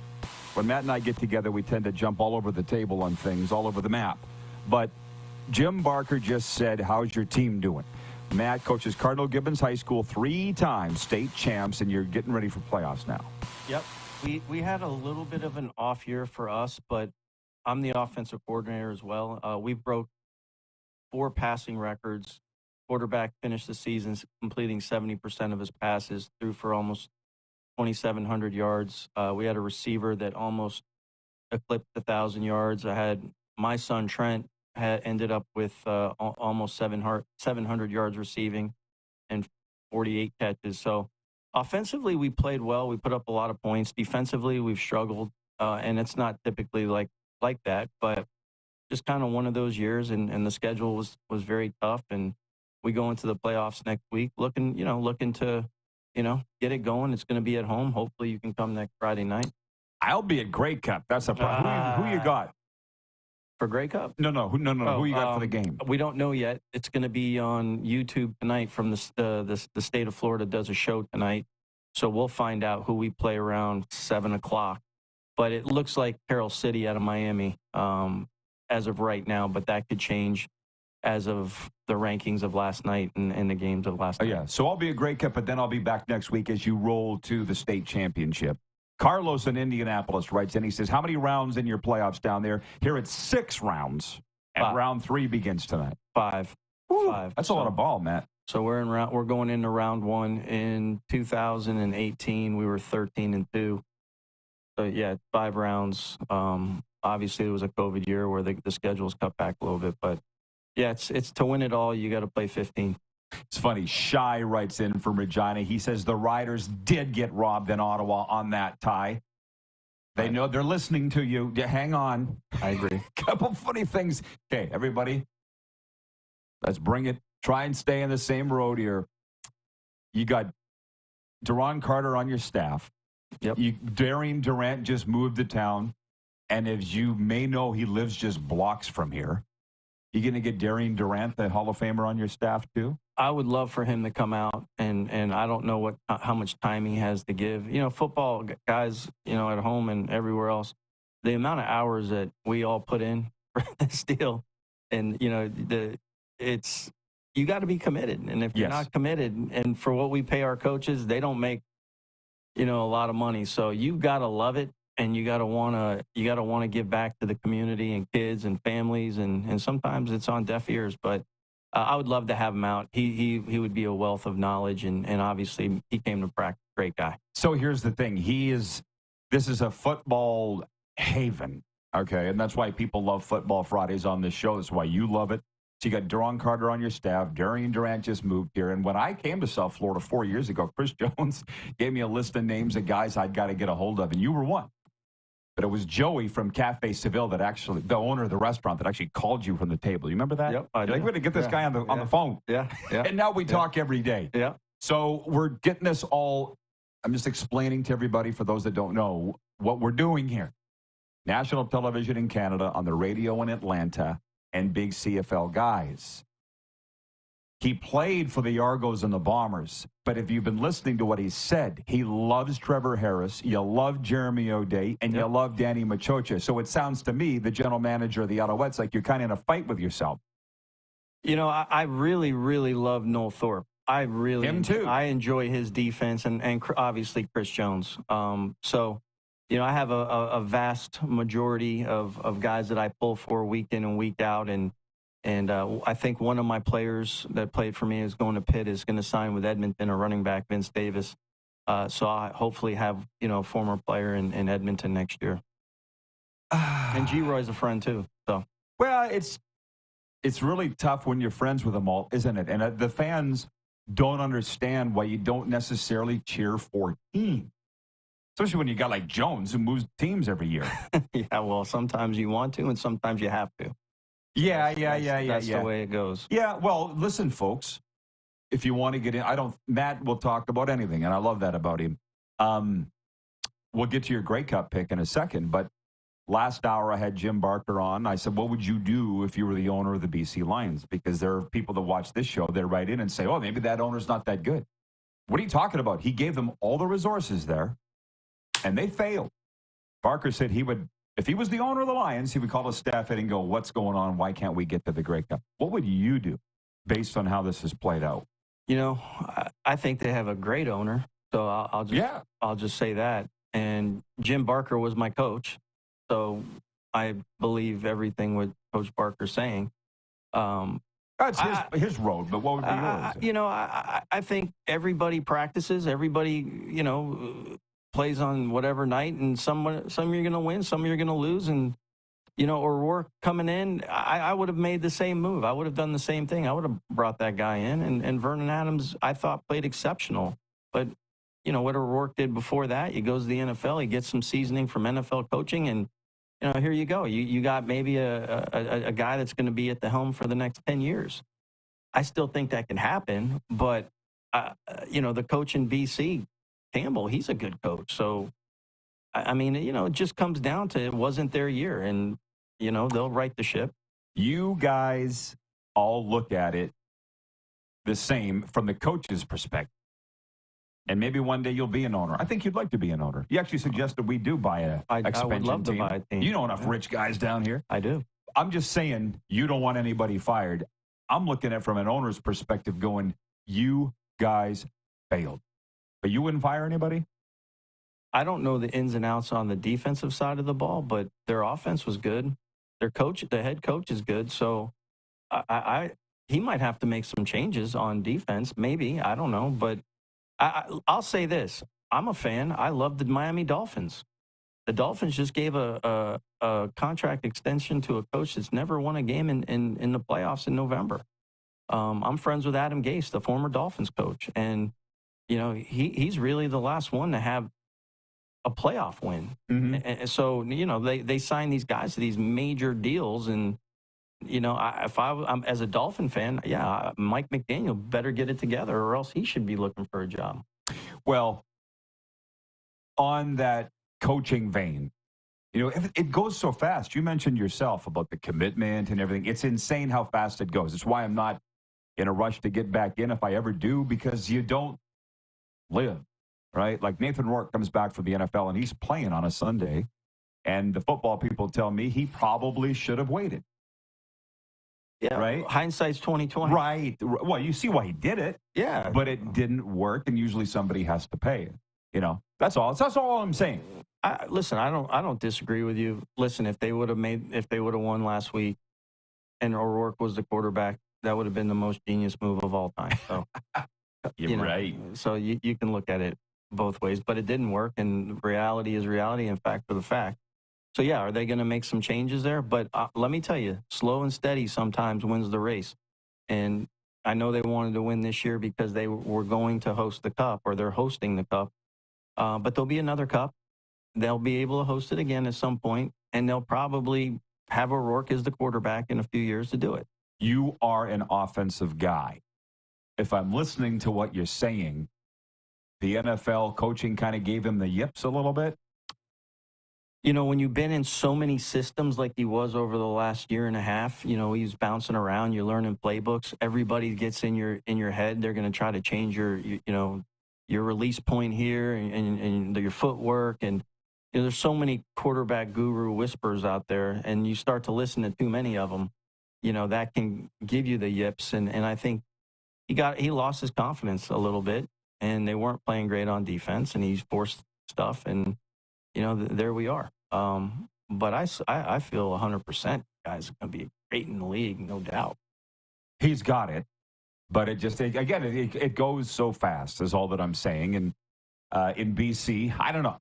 When Matt and I get together, we tend to jump all over the table on things, all over the map. But Jim Barker just said, how's your team doing? Matt coaches Cardinal Gibbons High School 3 times, state champs, and you're getting ready for playoffs now. Yep. We had a little bit of an off year for us, but I'm the offensive coordinator as well. We broke 4 passing records. Quarterback finished the season completing 70% of his passes, threw for almost 2,700 yards. We had a receiver that almost eclipsed 1,000 yards. I had my son Trent ended up with almost 700 yards receiving and 48 catches. So offensively, we played well. We put up a lot of points. Defensively, we've struggled, and it's not typically like that, but just kind of one of those years. And the schedule was very tough, and we go into the playoffs next week looking to, get it going. It's going to be at home. Hopefully you can come next Friday night. I'll be at Grey Cup. That's a problem. Who you got? For Grey Cup? No. Who you got for the game? We don't know yet. It's going to be on YouTube tonight from the state of Florida does a show tonight. So we'll find out who we play around 7 o'clock. But it looks like Carroll City out of Miami as of right now, but that could change as of the rankings of last night and the games of last night. Yeah, so I'll be a Grey Cup, but then I'll be back next week as you roll to the state championship. Carlos in Indianapolis writes in, he says, how many rounds in your playoffs down there? Here it's 6 rounds, and 5. round 3 begins tonight. 5. Woo, 5. That's a lot of ball, Matt. So we're going into round 1. In 2018, we were 13-2. So yeah, 5 rounds. Obviously, it was a COVID year where the schedule was cut back a little bit, but yeah, it's to win it all, you got to play 15. It's funny. Shai writes in from Regina. He says the Riders did get robbed in Ottawa on that tie. They know they're listening to you. Hang on. I agree. Couple funny things. Okay, everybody, let's bring it. Try and stay in the same road here. You got Deron Carter on your staff. Yep. Darian Durant just moved to town. And as you may know, he lives just blocks from here. You going to get Darian Durant, the Hall of Famer, on your staff too? I would love for him to come out, and I don't know how much time he has to give. Football guys, at home and everywhere else, the amount of hours that we all put in for this deal, and you got to be committed. And if you're not committed, and for what we pay our coaches, they don't make a lot of money. So you've got to love it, and you got to want to give back to the community and kids and families, and sometimes it's on deaf ears, but I would love to have him out. He would be a wealth of knowledge, and obviously he came to practice. Great guy. So here's the thing. This is a football haven, okay? And that's why people love Football Fridays on this show. That's why you love it. So you got Duron Carter on your staff. Darian Durant just moved here. And when I came to South Florida 4 years ago, Chris Jones gave me a list of names of guys I'd got to get a hold of, and you were one. But it was Joey from Cafe Seville that actually, the owner of the restaurant, that actually called you from the table. You remember that? Yep, I do. Like, we're going to get this guy on the phone. Yeah. And now we talk every day. Yeah. So we're getting this all. I'm just explaining to everybody, for those that don't know, what we're doing here. National television in Canada, on the radio in Atlanta, and big CFL guys. He played for the Argos and the Bombers, but if you've been listening to what he said, he loves Trevor Harris, you love Jeremy O'Day, and you love Danny Machocha. So it sounds to me, the general manager of the Alouettes, like you're kind of in a fight with yourself. I really, really love Noel Thorpe. Him too. I enjoy his defense, and obviously Chris Jones. So, I have a vast majority of guys that I pull for week in and week out, and I think one of my players that played for me is going to Pitt, is going to sign with Edmonton, a running back, Vince Davis. So I hopefully have a former player in Edmonton next year. And G. Roy's a friend too. So well, it's really tough when you're friends with them all, isn't it? And the fans don't understand why you don't necessarily cheer for teams. Especially when you got like Jones, who moves teams every year. Yeah, well, sometimes you want to, and sometimes you have to. That's the way it goes. Yeah, well, listen, folks. If you want to get in, Matt will talk about anything, and I love that about him. We'll get to your Grey Cup pick in a second, but last hour I had Jim Barker on. I said, what would you do if you were the owner of the BC Lions? Because there are people that watch this show, they write in and say, oh, maybe that owner's not that good. What are you talking about? He gave them all the resources there, and they failed. Barker said he would, if he was the owner of the Lions, he would call his staff in and go, what's going on? Why can't we get to the Grey Cup? What would you do based on how this has played out? I think they have a great owner, so I'll just say that. And Jim Barker was my coach, so I believe everything what Coach Barker's saying. That's his road, but what would be yours? I think everybody practices, everybody, plays on whatever night, and some you're going to win, some you're going to lose, and O'Rourke coming in, I would have made the same move. I would have done the same thing. I would have brought that guy in, and Vernon Adams, I thought, played exceptional. But, what O'Rourke did before that, he goes to the NFL, he gets some seasoning from NFL coaching, and, here you go. You got maybe a guy that's going to be at the helm for the next 10 years. I still think that can happen, but, the coach in BC, Campbell, he's a good coach. So, it just comes down to it wasn't their year, and, they'll right the ship. You guys all look at it the same from the coach's perspective. And maybe one day you'll be an owner. I think you'd like to be an owner. You actually suggested we do buy an expansion I would love team. To buy a team. You know enough rich guys down here. I do. I'm just saying you don't want anybody fired. I'm looking at it from an owner's perspective going, you guys failed. But you wouldn't fire anybody? I don't know the ins and outs on the defensive side of the ball, but their offense was good. Their coach, the head coach, is good. So he might have to make some changes on defense. Maybe, I don't know. But I'll say this: I'm a fan. I love the Miami Dolphins. The Dolphins just gave a contract extension to a coach that's never won a game in the playoffs in November. I'm friends with Adam Gase, the former Dolphins coach, and he's really the last one to have a playoff win. Mm-hmm. And so, they sign these guys to these major deals. And, I'm as a Dolphin fan, Mike McDaniel better get it together or else he should be looking for a job. Well, on that coaching vein, it goes so fast. You mentioned yourself about the commitment and everything. It's insane how fast it goes. It's why I'm not in a rush to get back in if I ever do, because you don't live, right? Like Nathan Rourke comes back from the NFL and he's playing on a Sunday, and the football people tell me he probably should have waited. Yeah, right. Hindsight's 20/20. Right. Well, you see why he did it. Yeah, but it didn't work, and usually somebody has to pay it. That's all. That's all I'm saying. Listen, I don't disagree with you. Listen, if they would have won last week, and O'Rourke was the quarterback, that would have been the most genius move of all time. So You're right. So you can look at it both ways, but it didn't work, and reality is reality, and fact for the fact. So yeah, are they going to make some changes there? But let me tell you, slow and steady sometimes wins the race. And I know they wanted to win this year because they were going to host the Cup, or they're hosting the Cup. But there'll be another Cup. They'll be able to host it again at some point, and they'll probably have O'Rourke as the quarterback in a few years to do it. You are an offensive guy. If I'm listening to what you're saying, the NFL coaching kind of gave him the yips a little bit. You know, when you've been in so many systems like he was over the last year and a half, you know, he's bouncing around, you're learning playbooks. Everybody gets in your head. They're going to try to change your release point here and your footwork. And you know, there's so many quarterback guru whispers out there, and you start to listen to too many of them, you know, that can give you the yips. And I think he lost his confidence a little bit, and they weren't playing great on defense, and he's forced stuff, and you know, there we are. But I feel 100% guys are going to be great in the league, no doubt. He's got it, but it goes so fast is all that I'm saying. And in BC, I don't know.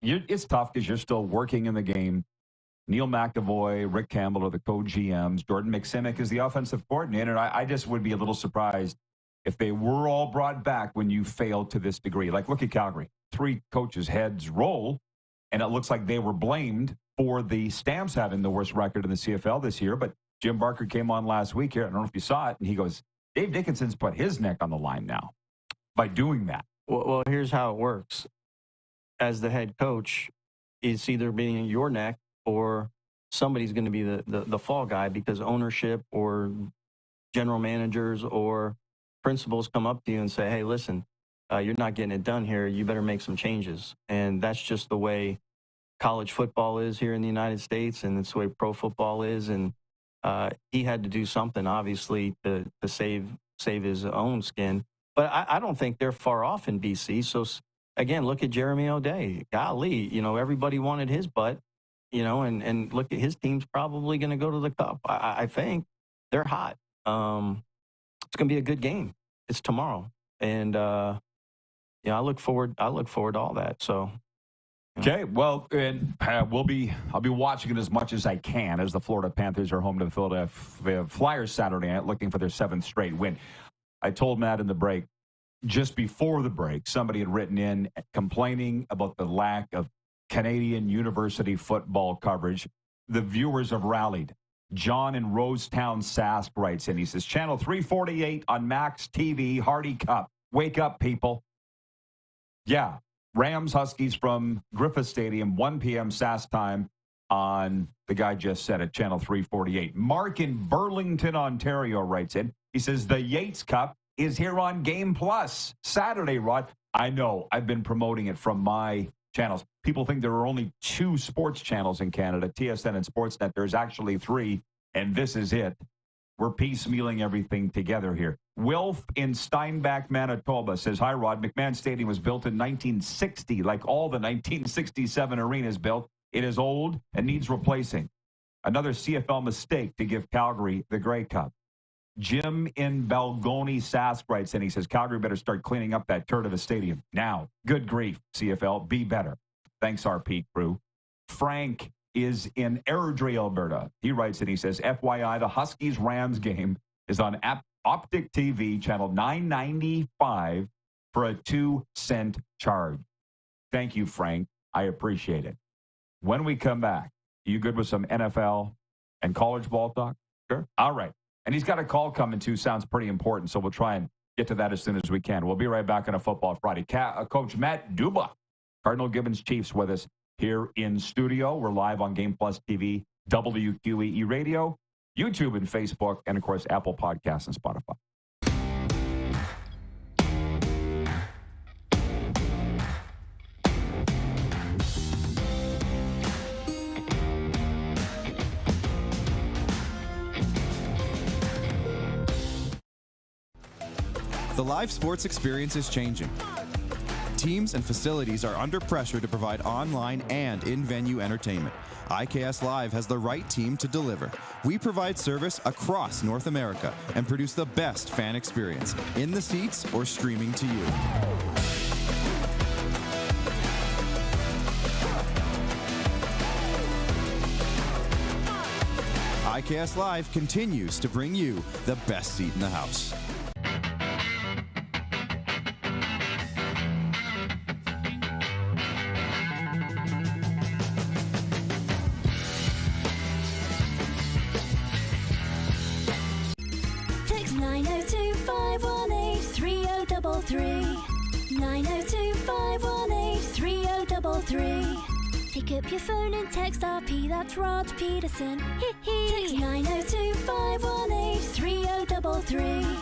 It's tough because you're still working in the game. Neil McAvoy, Rick Campbell are the co-GMs. Jordan McSimic is the offensive coordinator. I just would be a little surprised if they were all brought back when you failed to this degree. Like, look at Calgary. 3 coaches' heads roll, and it looks like they were blamed for the Stamps having the worst record in the CFL this year. But Jim Barker came on last week here. I don't know if you saw it, and he goes, Dave Dickinson's put his neck on the line now by doing that. Well, here's how it works. As the head coach, it's either being your neck or somebody's going to be the fall guy, because ownership or general managers or principals come up to you and say, hey, listen, you're not getting it done here. You better make some changes. And that's just the way college football is here in the United States, and it's the way pro football is. And he had to do something, obviously, to save his own skin. But I don't think they're far off in BC. So, again, look at Jeremy O'Day. Golly, you know, everybody wanted his butt, you know, and look at his team's probably going to go to the Cup. I think they're hot. It's going to be a good game. It's tomorrow. And, I look forward to all that. So, okay, well, and I'll be watching it as much as I can as the Florida Panthers are home to the Philadelphia Flyers Saturday night, looking for their 7th straight win. I told Matt in the break, just before the break, somebody had written in complaining about the lack of Canadian university football coverage. The viewers have rallied. John in Rosetown, Sask writes in. He says, Channel 348 on Max TV, Hardy Cup. Wake up, people. Yeah, Rams Huskies from Griffith Stadium, 1 p.m. Sask time on, the guy just said it, Channel 348. Mark in Burlington, Ontario writes in. He says, the Yates Cup is here on Game Plus Saturday, Rod. I know. I've been promoting it from my channels. People think there are only 2 sports channels in Canada, TSN and Sportsnet. There's actually 3, and this is it. We're piecemealing everything together here. Wilf in Steinbach, Manitoba says, hi, Rod. McMahon Stadium was built in 1960, like all the 1967 arenas built. It is old and needs replacing. Another CFL mistake to give Calgary the Grey Cup. Jim in Balgony, Sask writes in. He says, Calgary better start cleaning up that turd of a stadium now. Good grief, CFL. Be better. Thanks, RP crew. Frank is in Airdrie, Alberta. He writes in. He says, FYI, the Huskies-Rams game is on Optic TV, channel 995, for a 2-cent charge. Thank you, Frank. I appreciate it. When we come back, are you good with some NFL and college ball talk? Sure. All right. And he's got a call coming, too. Sounds pretty important, so we'll try and get to that as soon as we can. We'll be right back on a Football Friday. Coach Matt Dubuc, Cardinal Gibbons Chiefs, with us here in studio. We're live on Game Plus TV, WQEE Radio, YouTube and Facebook, and, of course, Apple Podcasts and Spotify. The live sports experience is changing. Teams and facilities are under pressure to provide online and in-venue entertainment. IKS Live has the right team to deliver. We provide service across North America and produce the best fan experience, in the seats or streaming to you. IKS Live continues to bring you the best seat in the house. Text 902-518-3033. 902-518-3033. Pick up your phone and text RP, that's Rod Pedersen. Text 902-518-3033.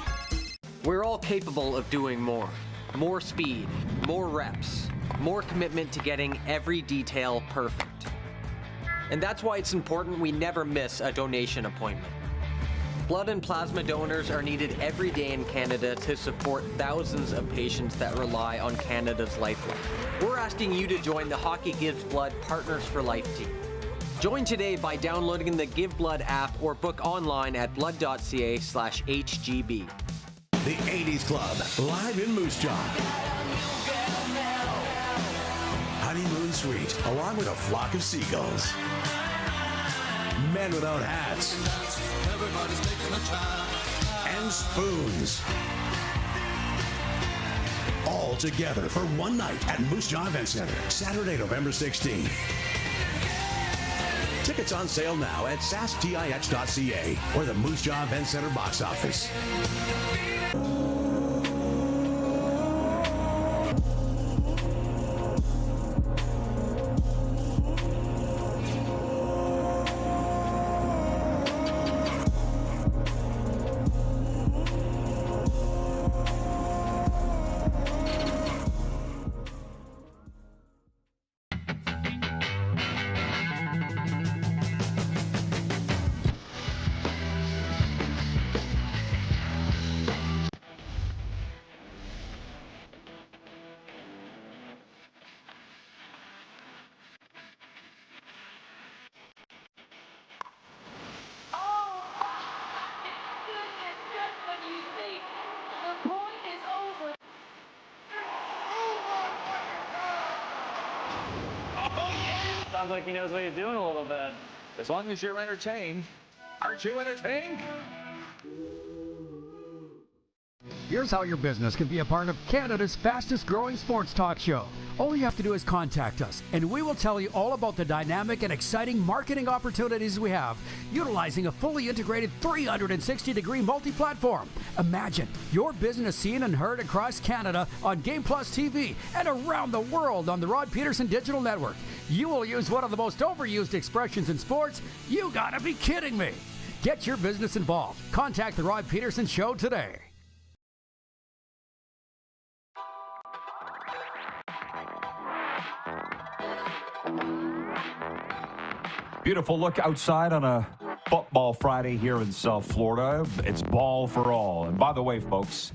We're all capable of doing more. More speed, more reps, more commitment to getting every detail perfect. And that's why it's important we never miss a donation appointment. Blood and plasma donors are needed every day in Canada to support thousands of patients that rely on Canada's lifeline. We're asking you to join the Hockey Gives Blood Partners for Life team. Join today by downloading the Give Blood app or book online at blood.ca/HGB. The 80s Club, live in Moose Jaw. Honeymoon Suite, along with a flock of seagulls. Men without hats. And spoons. All together for one night at Moose Jaw Event Center, Saturday, November 16th. Tickets on sale now at sastix.ca or the Moose Jaw Event Center box office. Sounds like he knows what he's doing a little bit. As long as you're entertained. Aren't you entertained? Here's how your business can be a part of Canada's fastest growing sports talk show. All you have to do is contact us, and we will tell you all about the dynamic and exciting marketing opportunities we have, utilizing a fully integrated 360-degree multi-platform. Imagine your business seen and heard across Canada on Game Plus TV and around the world on the Rod Pedersen Digital Network. You will use one of the most overused expressions in sports. You gotta be kidding me. Get your business involved. Contact the Rod Pedersen Show today. Beautiful look outside on a football Friday here in South Florida. It's ball for all. And by the way, folks,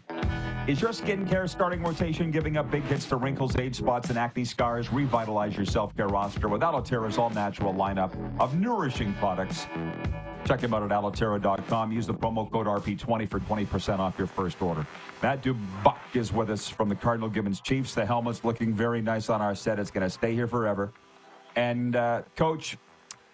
is your skincare starting rotation giving up big hits to wrinkles, age spots, and acne scars? Revitalize your self-care roster with Alutera's all-natural lineup of nourishing products. Check them out at alutera.com. Use the promo code RP20 for 20% off your first order. Matt Dubuc is with us from the Cardinal Gibbons Chiefs. The helmet's looking very nice on our set. It's going to stay here forever. And, Coach,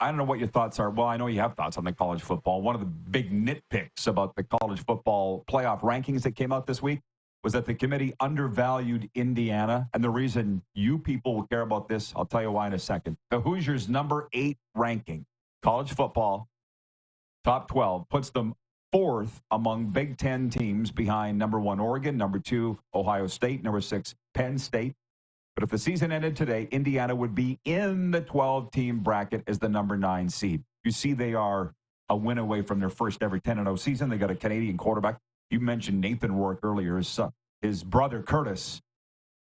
I don't know what your thoughts are. Well, I know you have thoughts on the college football. One of the big nitpicks about the college football playoff rankings that came out this week was that the committee undervalued Indiana. And the reason you people will care about this, I'll tell you why in a second. The Hoosiers' number 8 ranking, college football, top 12, puts them 4th among Big Ten teams behind number 1 Oregon, number 2 Ohio State, number 6 Penn State. But if the season ended today, Indiana would be in the 12-team bracket as the number 9 seed. You see they are a win away from their first ever 10-0 season. They got a Canadian quarterback. You mentioned Nathan Rourke earlier. His brother Curtis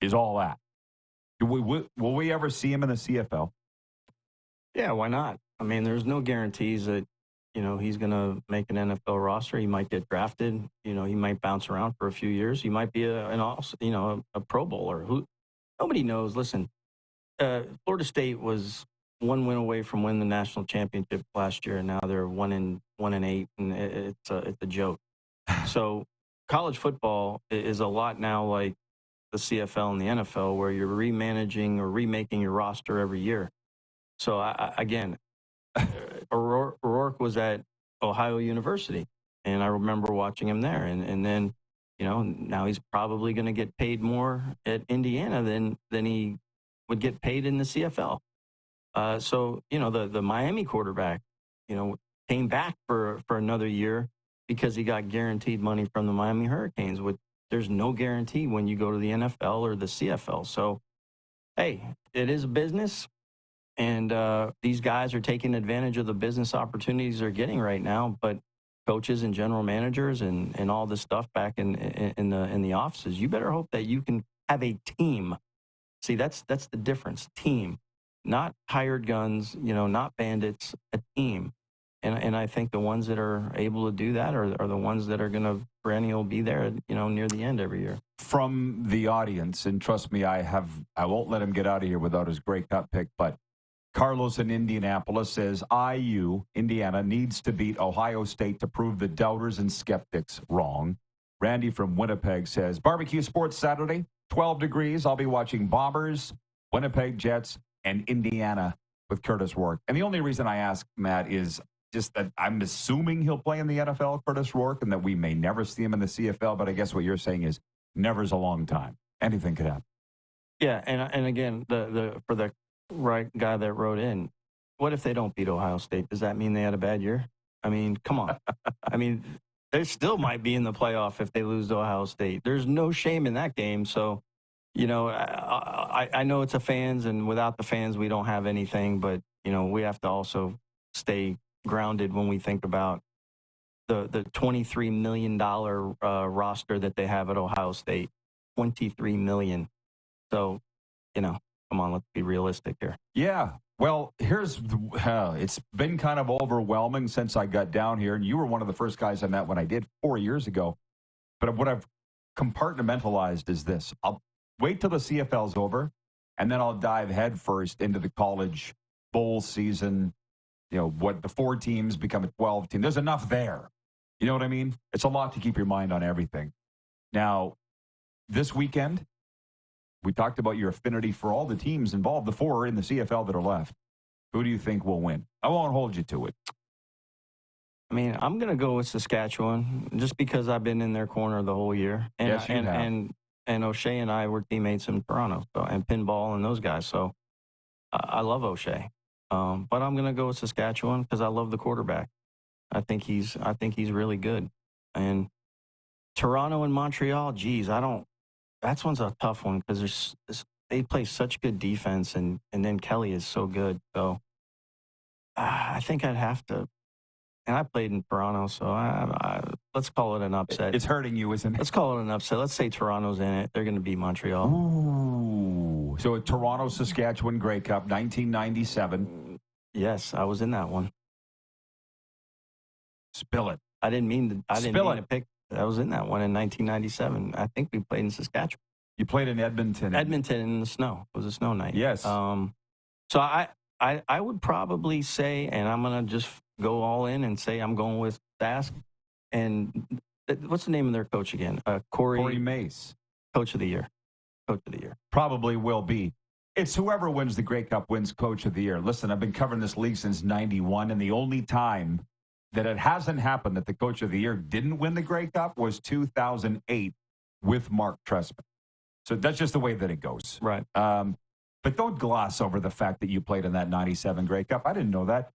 is all that. Will we ever see him in the CFL? Yeah, why not? I mean, there's no guarantees that, he's going to make an NFL roster. He might get drafted. He might bounce around for a few years. He might be a Pro Bowler. nobody knows. Listen, Florida State was one win away from winning the national championship last year, and now they're 1-8, and it's a joke. So college football is a lot now like the CFL and the NFL, where you're remanaging or remaking your roster every year. So again, O'Rourke was at Ohio University, and I remember watching him there. And then, now he's probably going to get paid more at Indiana than he would get paid in the CFL. So, the Miami quarterback, came back for another year because he got guaranteed money from the Miami Hurricanes, which there's no guarantee when you go to the NFL or the CFL. So, hey, it is a business. And these guys are taking advantage of the business opportunities they're getting right now. But coaches and general managers and all this stuff back in the offices, you better hope that you can have a team. See, that's the difference. Team, not hired guns. Not bandits. A team. And I think the ones that are able to do that are the ones that are going to perennial be there, near the end every year. From the audience, and trust me, I won't let him get out of here without his Grey Cup pick, but Carlos in Indianapolis says IU, Indiana, needs to beat Ohio State to prove the doubters and skeptics wrong. Randy from Winnipeg says, barbecue sports Saturday, 12 degrees. I'll be watching Bombers, Winnipeg Jets, and Indiana with Curtis Rourke. And the only reason I ask, Matt, is just that I'm assuming he'll play in the NFL, Curtis Rourke, and that we may never see him in the CFL. But I guess what you're saying is never's a long time. Anything could happen. Yeah, and again, for the right guy that wrote in, what if they don't beat Ohio State? Does that mean they had a bad year? I mean, come on. I mean, they still might be in the playoff if they lose to Ohio State. There's no shame in that game. So, I know it's a fans, and without the fans, we don't have anything. But, we have to also stay grounded when we think about the $23 million roster that they have at Ohio State. $23 million. So, come on, let's be realistic here. Yeah. Well, it's been kind of overwhelming since I got down here, and you were one of the first guys I met when I did 4 years ago. But what I've compartmentalized is this. I'll wait till the CFL's over, and then I'll dive headfirst into the college bowl season, what the 4 teams become a 12 team. There's enough there. You know what I mean? It's a lot to keep your mind on everything. Now, this weekend, we talked about your affinity for all the teams involved, the 4 in the CFL that are left. Who do you think will win? I won't hold you to it. I mean, I'm going to go with Saskatchewan just because I've been in their corner the whole year. And, yes, you have. And O'Shea and I were teammates in Toronto, and Pinball and those guys. So I love O'Shea. But I'm going to go with Saskatchewan because I love the quarterback. I think he's really good. And Toronto and Montreal, geez, that one's a tough one because they play such good defense, and then Kelly is so good. So I think I'd have to. And I played in Toronto, so let's call it an upset. It's hurting you, isn't it? Let's call it an upset. Let's say Toronto's in it. They're going to beat Montreal. Ooh. So a Toronto-Saskatchewan Grey Cup, 1997. Yes, I was in that one. Spill it. I didn't mean to pick. I was in that one in 1997. I think we played in Saskatchewan. You played in Edmonton. Edmonton in the snow. It was a snow night. Yes. So I would probably say, and I'm going to just go all in and say I'm going with Sask. And what's the name of their coach again? Corey Mace. Coach of the year. Coach of the year. Probably will be. It's whoever wins the Grey Cup wins Coach of the Year. Listen, I've been covering this league since 91, and the only time that it hasn't happened that the Coach of the Year didn't win the Grey Cup was 2008 with Mark Trestman. So that's just the way that it goes. Right. But don't gloss over the fact that you played in that 97 Grey Cup. I didn't know that.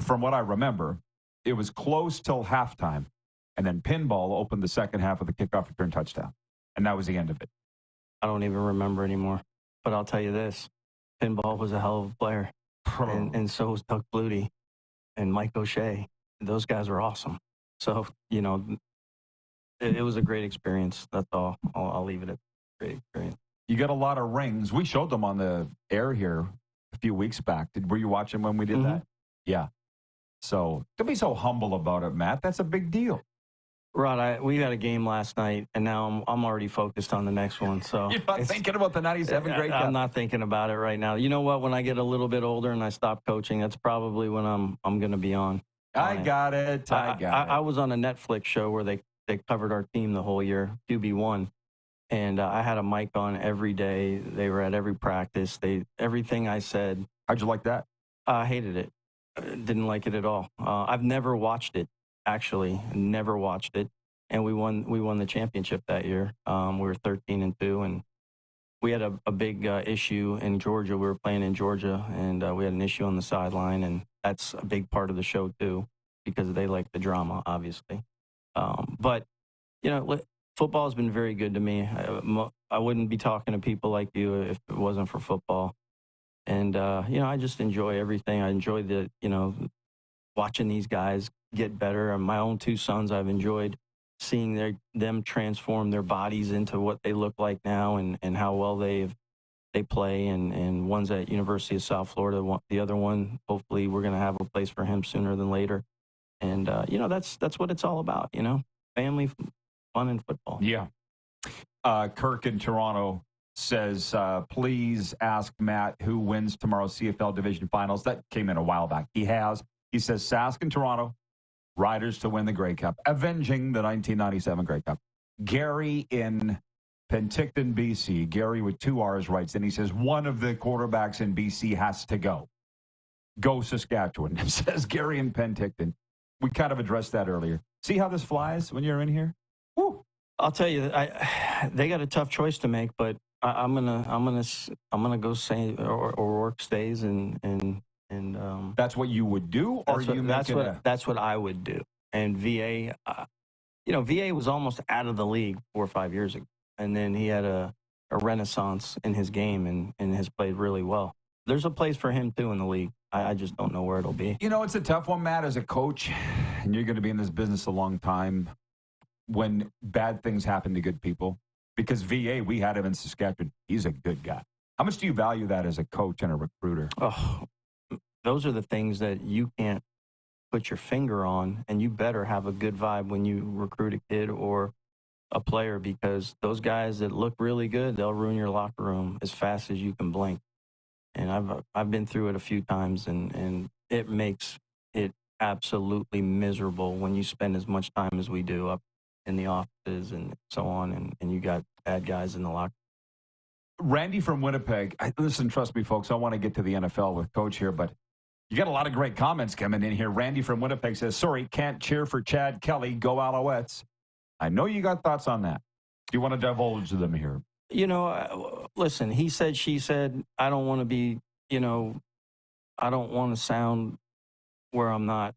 From what I remember, it was close till halftime, and then Pinball opened the second half of the kickoff return touchdown, and that was the end of it. I don't even remember anymore. But I'll tell you this, Pinball was a hell of a player, and so was Doug Flutie and Mike O'Shea. Those guys were awesome. So, it was a great experience. That's all. I'll leave it at great experience. You got a lot of rings. We showed them on the air here a few weeks back. Were you watching when we did that? Yeah. So don't be so humble about it, Matt. That's a big deal. Rod, we had a game last night, and now I'm already focused on the next one. So you're not thinking about the 97 Grey Cup? I'm not thinking about it right now. You know what? When I get a little bit older and I stop coaching, that's probably when I'm going to be on. I got it. I was on a Netflix show where they covered our team the whole year, QB1, and I had a mic on every day. They were at every practice. Everything I said. How'd you like that? I hated it. Didn't like it at all. I've never watched it. Actually, never watched it, and we won the championship that year. We were 13-2, and we had a big issue in Georgia. We were playing in Georgia, and we had an issue on the sideline, and that's a big part of the show too, because they like the drama, obviously. But football has been very good to me. I wouldn't be talking to people like you if it wasn't for football, and I just enjoy everything. I enjoy watching these guys get better. And my own two sons, I've enjoyed seeing them transform their bodies into what they look like now, and how well they play. And one's at University of South Florida. The other one, hopefully, we're going to have a place for him sooner than later. And that's what it's all about. Family, fun, and football. Yeah. Kirk in Toronto says, please ask Matt who wins tomorrow's CFL Division Finals. That came in a while back. He says Sask in Toronto, Riders to win the Grey Cup, avenging the 1997 Grey Cup. Gary in Penticton, BC. Gary with 2 R's writes, and he says one of the quarterbacks in BC has to go. Go Saskatchewan, says Gary in Penticton. We kind of addressed that earlier. See how this flies when you're in here? Woo. I'll tell you, they got a tough choice to make, but I'm gonna go say O'Rourke stays and that's what you would do, or that's what I would do. And VA, VA was almost out of the league 4 or 5 years ago, and then he had a renaissance in his game and has played really well. There's a place for him too in the league. I just don't know where it'll be. It's a tough one, Matt, as a coach, and you're going to be in this business a long time. When bad things happen to good people, because VA, we had him in Saskatchewan. He's a good guy. How much do you value that as a coach and a recruiter? Oh, those are the things that you can't put your finger on, and you better have a good vibe when you recruit a kid or a player, because those guys that look really good, they'll ruin your locker room as fast as you can blink. And I've been through it a few times, and it makes it absolutely miserable when you spend as much time as we do up in the offices and so on, and you got bad guys in the locker room. Randy from Winnipeg. Listen, trust me, folks, I want to get to the NFL with Coach here, but you got a lot of great comments coming in here. Randy from Winnipeg says, sorry, can't cheer for Chad Kelly. Go Alouettes. I know you got thoughts on that. Do you want to divulge them here? Listen, he said, she said, I don't want to be, I don't want to sound where I'm not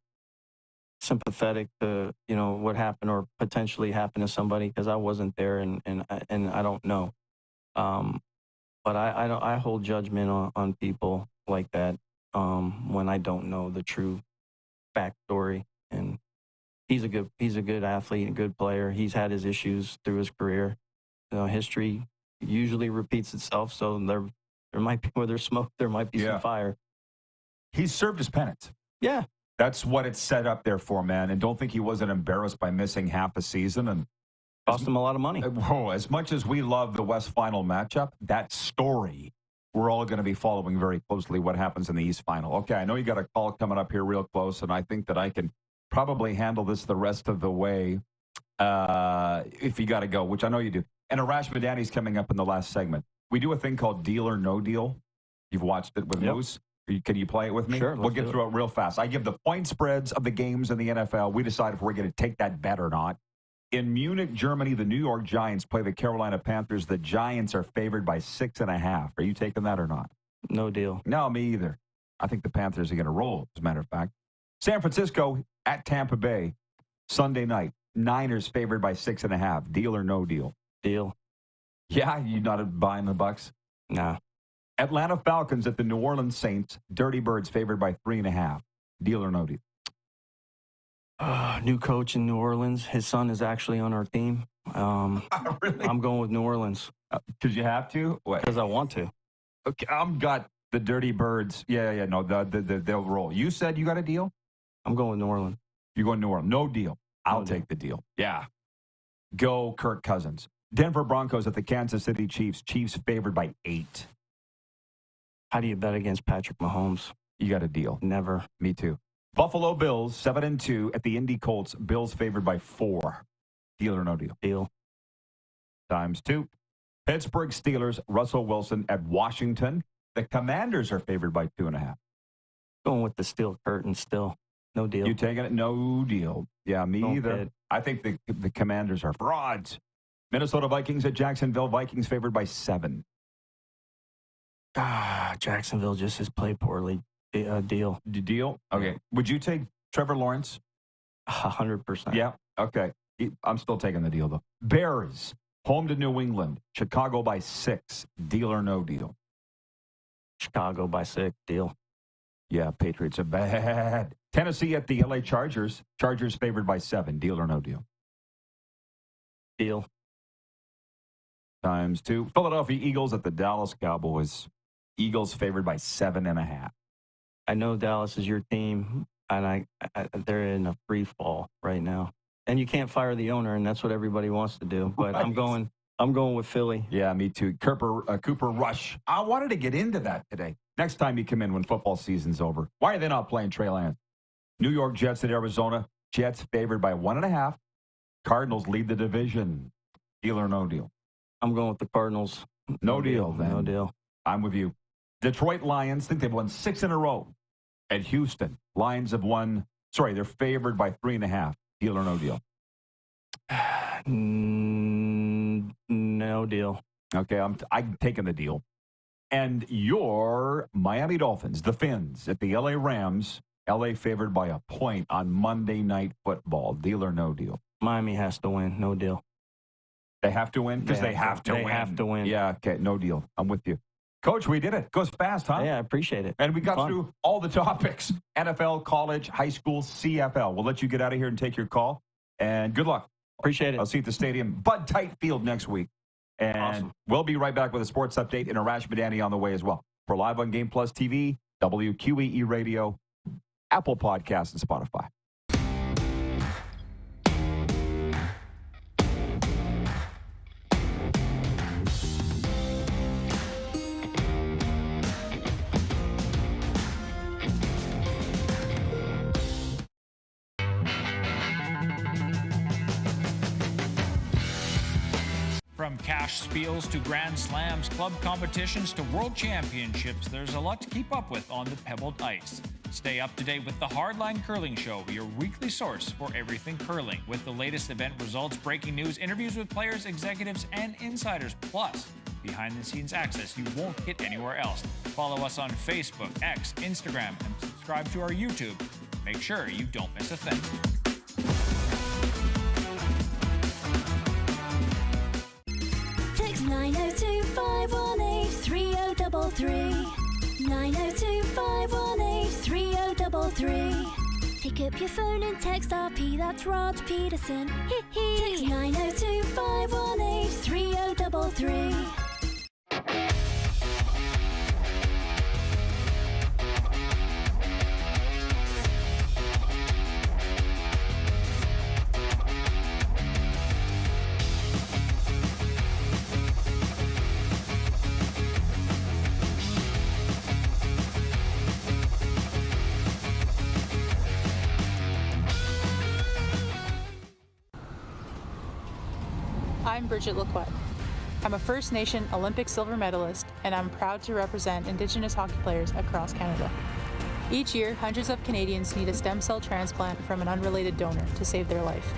sympathetic to, what happened or potentially happened to somebody, because I wasn't there and I don't know. But I hold judgment on people like that when I don't know the true backstory. And he's a good athlete and good player. He's had his issues through his career. History usually repeats itself, so there might be, where there's smoke, there might be some fire. He's served his penance. Yeah. That's what it's set up there for, man. And don't think he wasn't embarrassed by missing half a season. And cost him a lot of money. As much as we love the West Final matchup, that story, we're all going to be following very closely what happens in the East Final. Okay, I know you got a call coming up here real close, and I think that I can probably handle this the rest of the way if you got to go, which I know you do. And Arash Madani's coming up in the last segment. We do a thing called Deal or No Deal. You've watched it with Moose. Can you play it with me? Sure. We'll get through it real fast. I give the point spreads of the games in the NFL. We decide if we're going to take that bet or not. In Munich, Germany, the New York Giants play the Carolina Panthers. The Giants are favored by 6.5. Are you taking that or not? No deal. No, me either. I think the Panthers are going to roll, as a matter of fact. San Francisco at Tampa Bay, Sunday night. Niners favored by 6.5. Deal or no deal? Deal. Yeah, you not buying the Bucks? Nah. Atlanta Falcons at the New Orleans Saints. Dirty Birds favored by 3.5. Deal or no deal? New coach in New Orleans. His son is actually on our team. Really? I'm going with New Orleans. Because you have to? Because I want to. Okay, I've got the Dirty Birds. Yeah, no, they'll roll. You said you got a deal? I'm going with New Orleans. You're going New Orleans. No deal. I'll take the deal. Yeah. Go Kirk Cousins. Denver Broncos at the Kansas City Chiefs. Chiefs favored by 8. How do you bet against Patrick Mahomes? You got a deal. Never. Me too. Buffalo Bills 7-2 at the Indy Colts. Bills favored by 4. Deal or no deal? Deal. ×2. Pittsburgh Steelers. Russell Wilson at Washington. The Commanders are favored by 2.5. Going with the steel curtain still. No deal. You taking it? No deal. Yeah, me Don't either. bet. I think the Commanders are frauds. Minnesota Vikings at Jacksonville. Vikings favored by 7. Jacksonville just has played poorly. Deal. Deal? Okay. Would you take Trevor Lawrence? 100%. Yeah. Okay. I'm still taking the deal, though. Bears, home to New England. Chicago by 6. Deal or no deal? Chicago by 6. Deal. Yeah, Patriots are bad. Tennessee at the LA Chargers. Chargers favored by 7. Deal or no deal? Deal. ×2. Philadelphia Eagles at the Dallas Cowboys. Eagles favored by 7.5. I know Dallas is your team, and they're in a free fall right now. And you can't fire the owner, and that's what everybody wants to do. But Right. I'm going with Philly. Yeah, me too. Cooper Rush. I wanted to get into that today. Next time you come in when football season's over. Why are they not playing Trey Lance? New York Jets at Arizona. Jets favored by 1.5. Cardinals lead the division. Deal or no deal? I'm going with the Cardinals. No deal, then. No deal. I'm with you. Detroit Lions think they've won 6 in a row. At Houston, Lions have won. Sorry, they're favored by 3.5. Deal or no deal? No deal. Okay, I'm taking the deal. And your Miami Dolphins, the Fins, at the LA Rams. LA favored by a point on Monday Night Football. Deal or no deal? Miami has to win. No deal. They have to win? Because they have to win. They have to win. Yeah, okay, no deal. I'm with you. Coach, we did it. Goes fast, huh? Yeah, I appreciate it. And we got Fun. through all the topics. NFL, college, high school, CFL. We'll let you get out of here and take your call. And good luck. Appreciate it. I'll see you at the stadium. Bud Tight Field next week. And Awesome. We'll be right back with a sports update and Arash Madani on the way as well. For live on Game Plus TV, WQEE Radio, Apple Podcasts, and Spotify. From cash spiels to Grand Slams, club competitions to world championships, there's a lot to keep up with on the pebbled ice. Stay up to date with the Hardline Curling Show, your weekly source for everything curling, with the latest event results, breaking news, interviews with players, executives, and insiders, plus behind-the-scenes access you won't get anywhere else. Follow us on Facebook, X, Instagram, and subscribe to our YouTube. Make sure you don't miss a thing. Text 902-518-3033. 902-518-3033. Pick up your phone and text RP, that's Rod Pedersen. Text 902-518-3033. I'm Bridget Lacquette. I'm a First Nation Olympic silver medalist, and I'm proud to represent Indigenous hockey players across Canada. Each year, hundreds of Canadians need a stem cell transplant from an unrelated donor to save their life.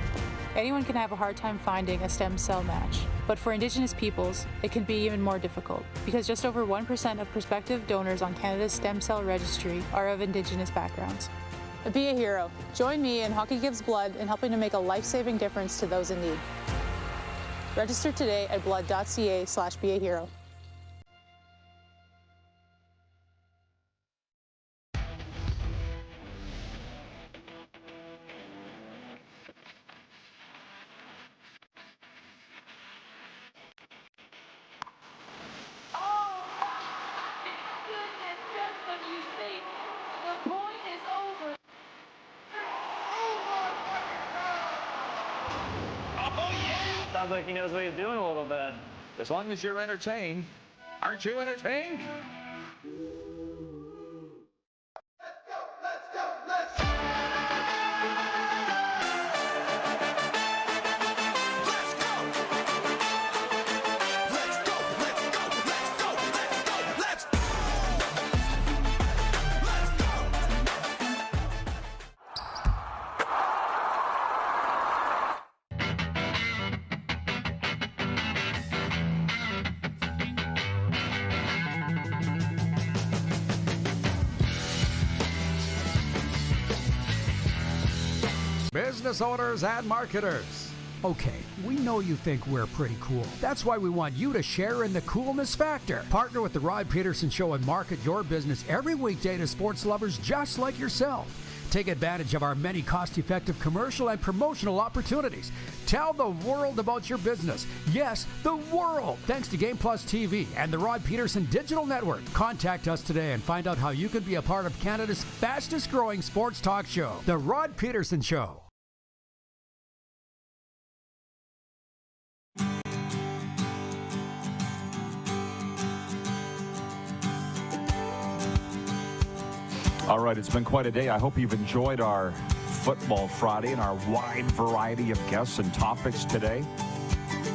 Anyone can have a hard time finding a stem cell match, but for Indigenous peoples, it can be even more difficult because just over 1% of prospective donors on Canada's stem cell registry are of Indigenous backgrounds. Be a hero. Join me in Hockey Gives Blood in helping to make a life-saving difference to those in need. Register today at blood.ca/beahero. Sounds like he knows what he's doing a little bit. As long as you're entertained. Aren't you entertained? Business owners and marketers. Okay, we know you think we're pretty cool. That's why we want you to share in the coolness factor. Partner with the Rod Pedersen Show and market your business every weekday to sports lovers just like yourself. Take advantage of our many cost-effective commercial and promotional opportunities. Tell the world about your business. Yes, the world. Thanks to Game Plus TV and the Rod Pedersen Digital Network. Contact us today and find out how you can be a part of Canada's fastest-growing sports talk show, The Rod Pedersen Show. All right, it's been quite a day. I hope you've enjoyed our Football Friday and our wide variety of guests and topics today.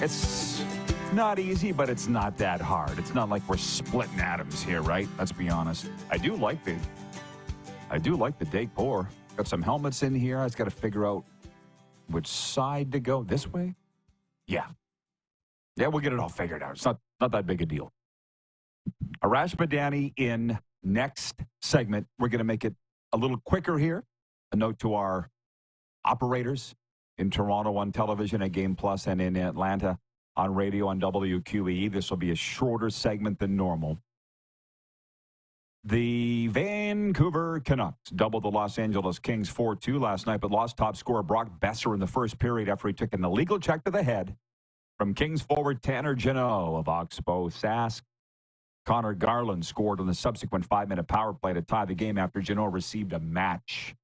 It's not easy, but it's not that hard. It's not like we're splitting atoms here, right? Let's be honest. I do like the decor. Got some helmets in here. I just got to figure out which side to go. This way? Yeah, we'll get it all figured out. It's not that big a deal. Arash Madani in next segment. We're going to make it a little quicker here. A note to our operators in Toronto on television at Game Plus and in Atlanta on radio on WQEE. This will be a shorter segment than normal. The Vancouver Canucks doubled the Los Angeles Kings 4-2 last night, but lost top scorer Brock Besser in the first period after he took an illegal check to the head from Kings forward Tanner Jeannot of Oxbow Sask. Connor Garland scored on the subsequent 5-minute power play to tie the game after Jeannot received a match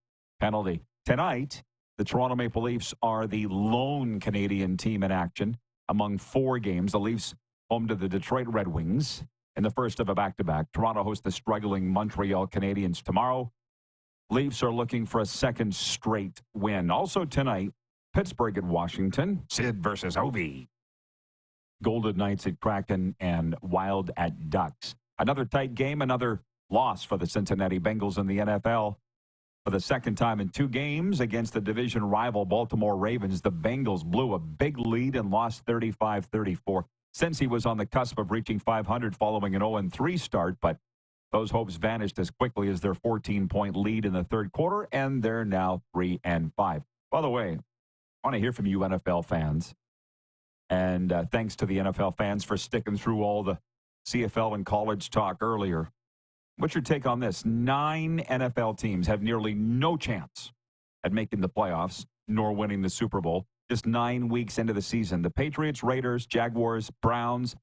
penalty. Tonight, the Toronto Maple Leafs are the lone Canadian team in action among 4 games. The Leafs home to the Detroit Red Wings in the first of a back-to-back. Toronto hosts the struggling Montreal Canadiens tomorrow. Leafs are looking for a second straight win. Also tonight, Pittsburgh at Washington. Sid versus Ovi. Golden Knights at Kraken, and Wild at Ducks. Another tight game, another loss for the Cincinnati Bengals in the NFL. For the second time in 2 games against the division rival Baltimore Ravens, the Bengals blew a big lead and lost 35-34. Cincy was on the cusp of reaching 500 following an 0-3 start, but those hopes vanished as quickly as their 14-point lead in the third quarter, and they're now 3-5. By the way, I want to hear from you NFL fans. And thanks to the NFL fans for sticking through all the CFL and college talk earlier. What's your take on this? 9 NFL teams have nearly no chance at making the playoffs nor winning the Super Bowl. Just 9 weeks into the season. The Patriots, Raiders, Jaguars, Browns,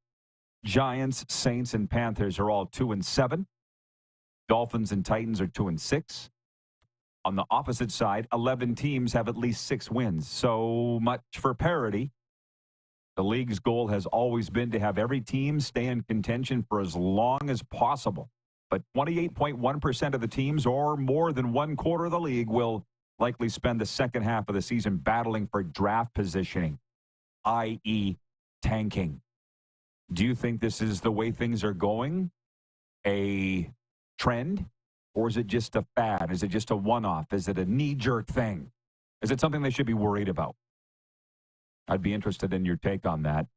Giants, Saints, and Panthers are all 2-7. Dolphins and Titans are 2-6. On the opposite side, 11 teams have at least 6 wins. So much for parity. The league's goal has always been to have every team stay in contention for as long as possible. But 28.1% of the teams, or more than 1/4 of the league, will likely spend the second half of the season battling for draft positioning, i.e. tanking. Do you think this is the way things are going? A trend? Or is it just a fad? Is it just a one-off? Is it a knee-jerk thing? Is it something they should be worried about? I'd be interested in your take on that.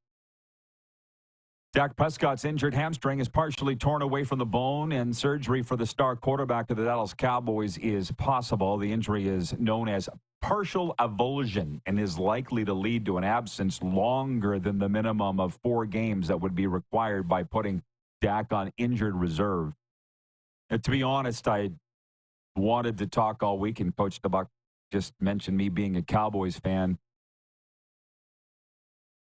Dak Prescott's injured hamstring is partially torn away from the bone, and surgery for the star quarterback of the Dallas Cowboys is possible. The injury is known as partial avulsion and is likely to lead to an absence longer than the minimum of 4 games that would be required by putting Dak on injured reserve. And to be honest, I wanted to talk all week, and Coach Dubuc just mentioned me being a Cowboys fan.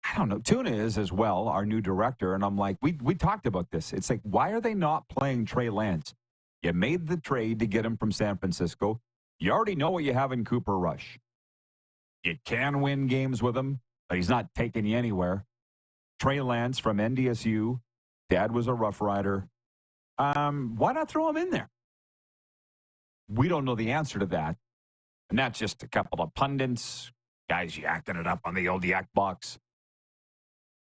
I don't know. Tuna is as well, our new director, and I'm like, we talked about this. It's like, why are they not playing Trey Lance? You made the trade to get him from San Francisco. You already know what you have in Cooper Rush. You can win games with him. but he's not taking you anywhere. Trey Lance from NDSU. Dad was a Rough Rider. Why not throw him in there? We don't know the answer to that. And not just a couple of pundits, guys yakking it up on the old yak box.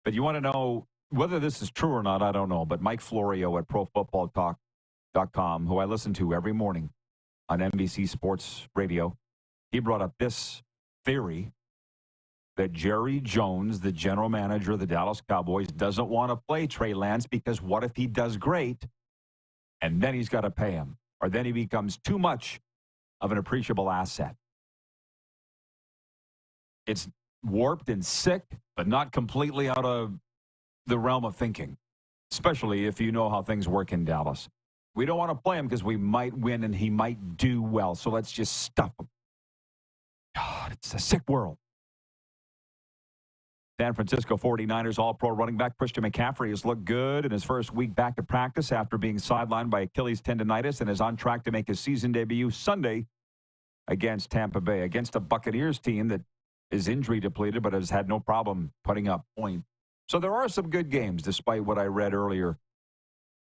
But you want to know whether this is true or not, I don't know. But Mike Florio at ProFootballTalk.com, who I listen to every morning on NBC Sports Radio, he brought up this theory that Jerry Jones, the general manager of the Dallas Cowboys, doesn't want to play Trey Lance because what if he does great and then he's got to pay him, or then he becomes too much of an appreciable asset? It's warped and sick, but not completely out of the realm of thinking, especially if you know how things work in Dallas. We don't want to play him because we might win and he might do well, so let's just stuff him. God, it's a sick world. San Francisco 49ers All-Pro running back Christian McCaffrey has looked good in his first week back to practice after being sidelined by Achilles tendonitis and is on track to make his season debut Sunday against Tampa Bay, against a Buccaneers team that is injury depleted but has had no problem putting up points. So there are some good games, despite what I read earlier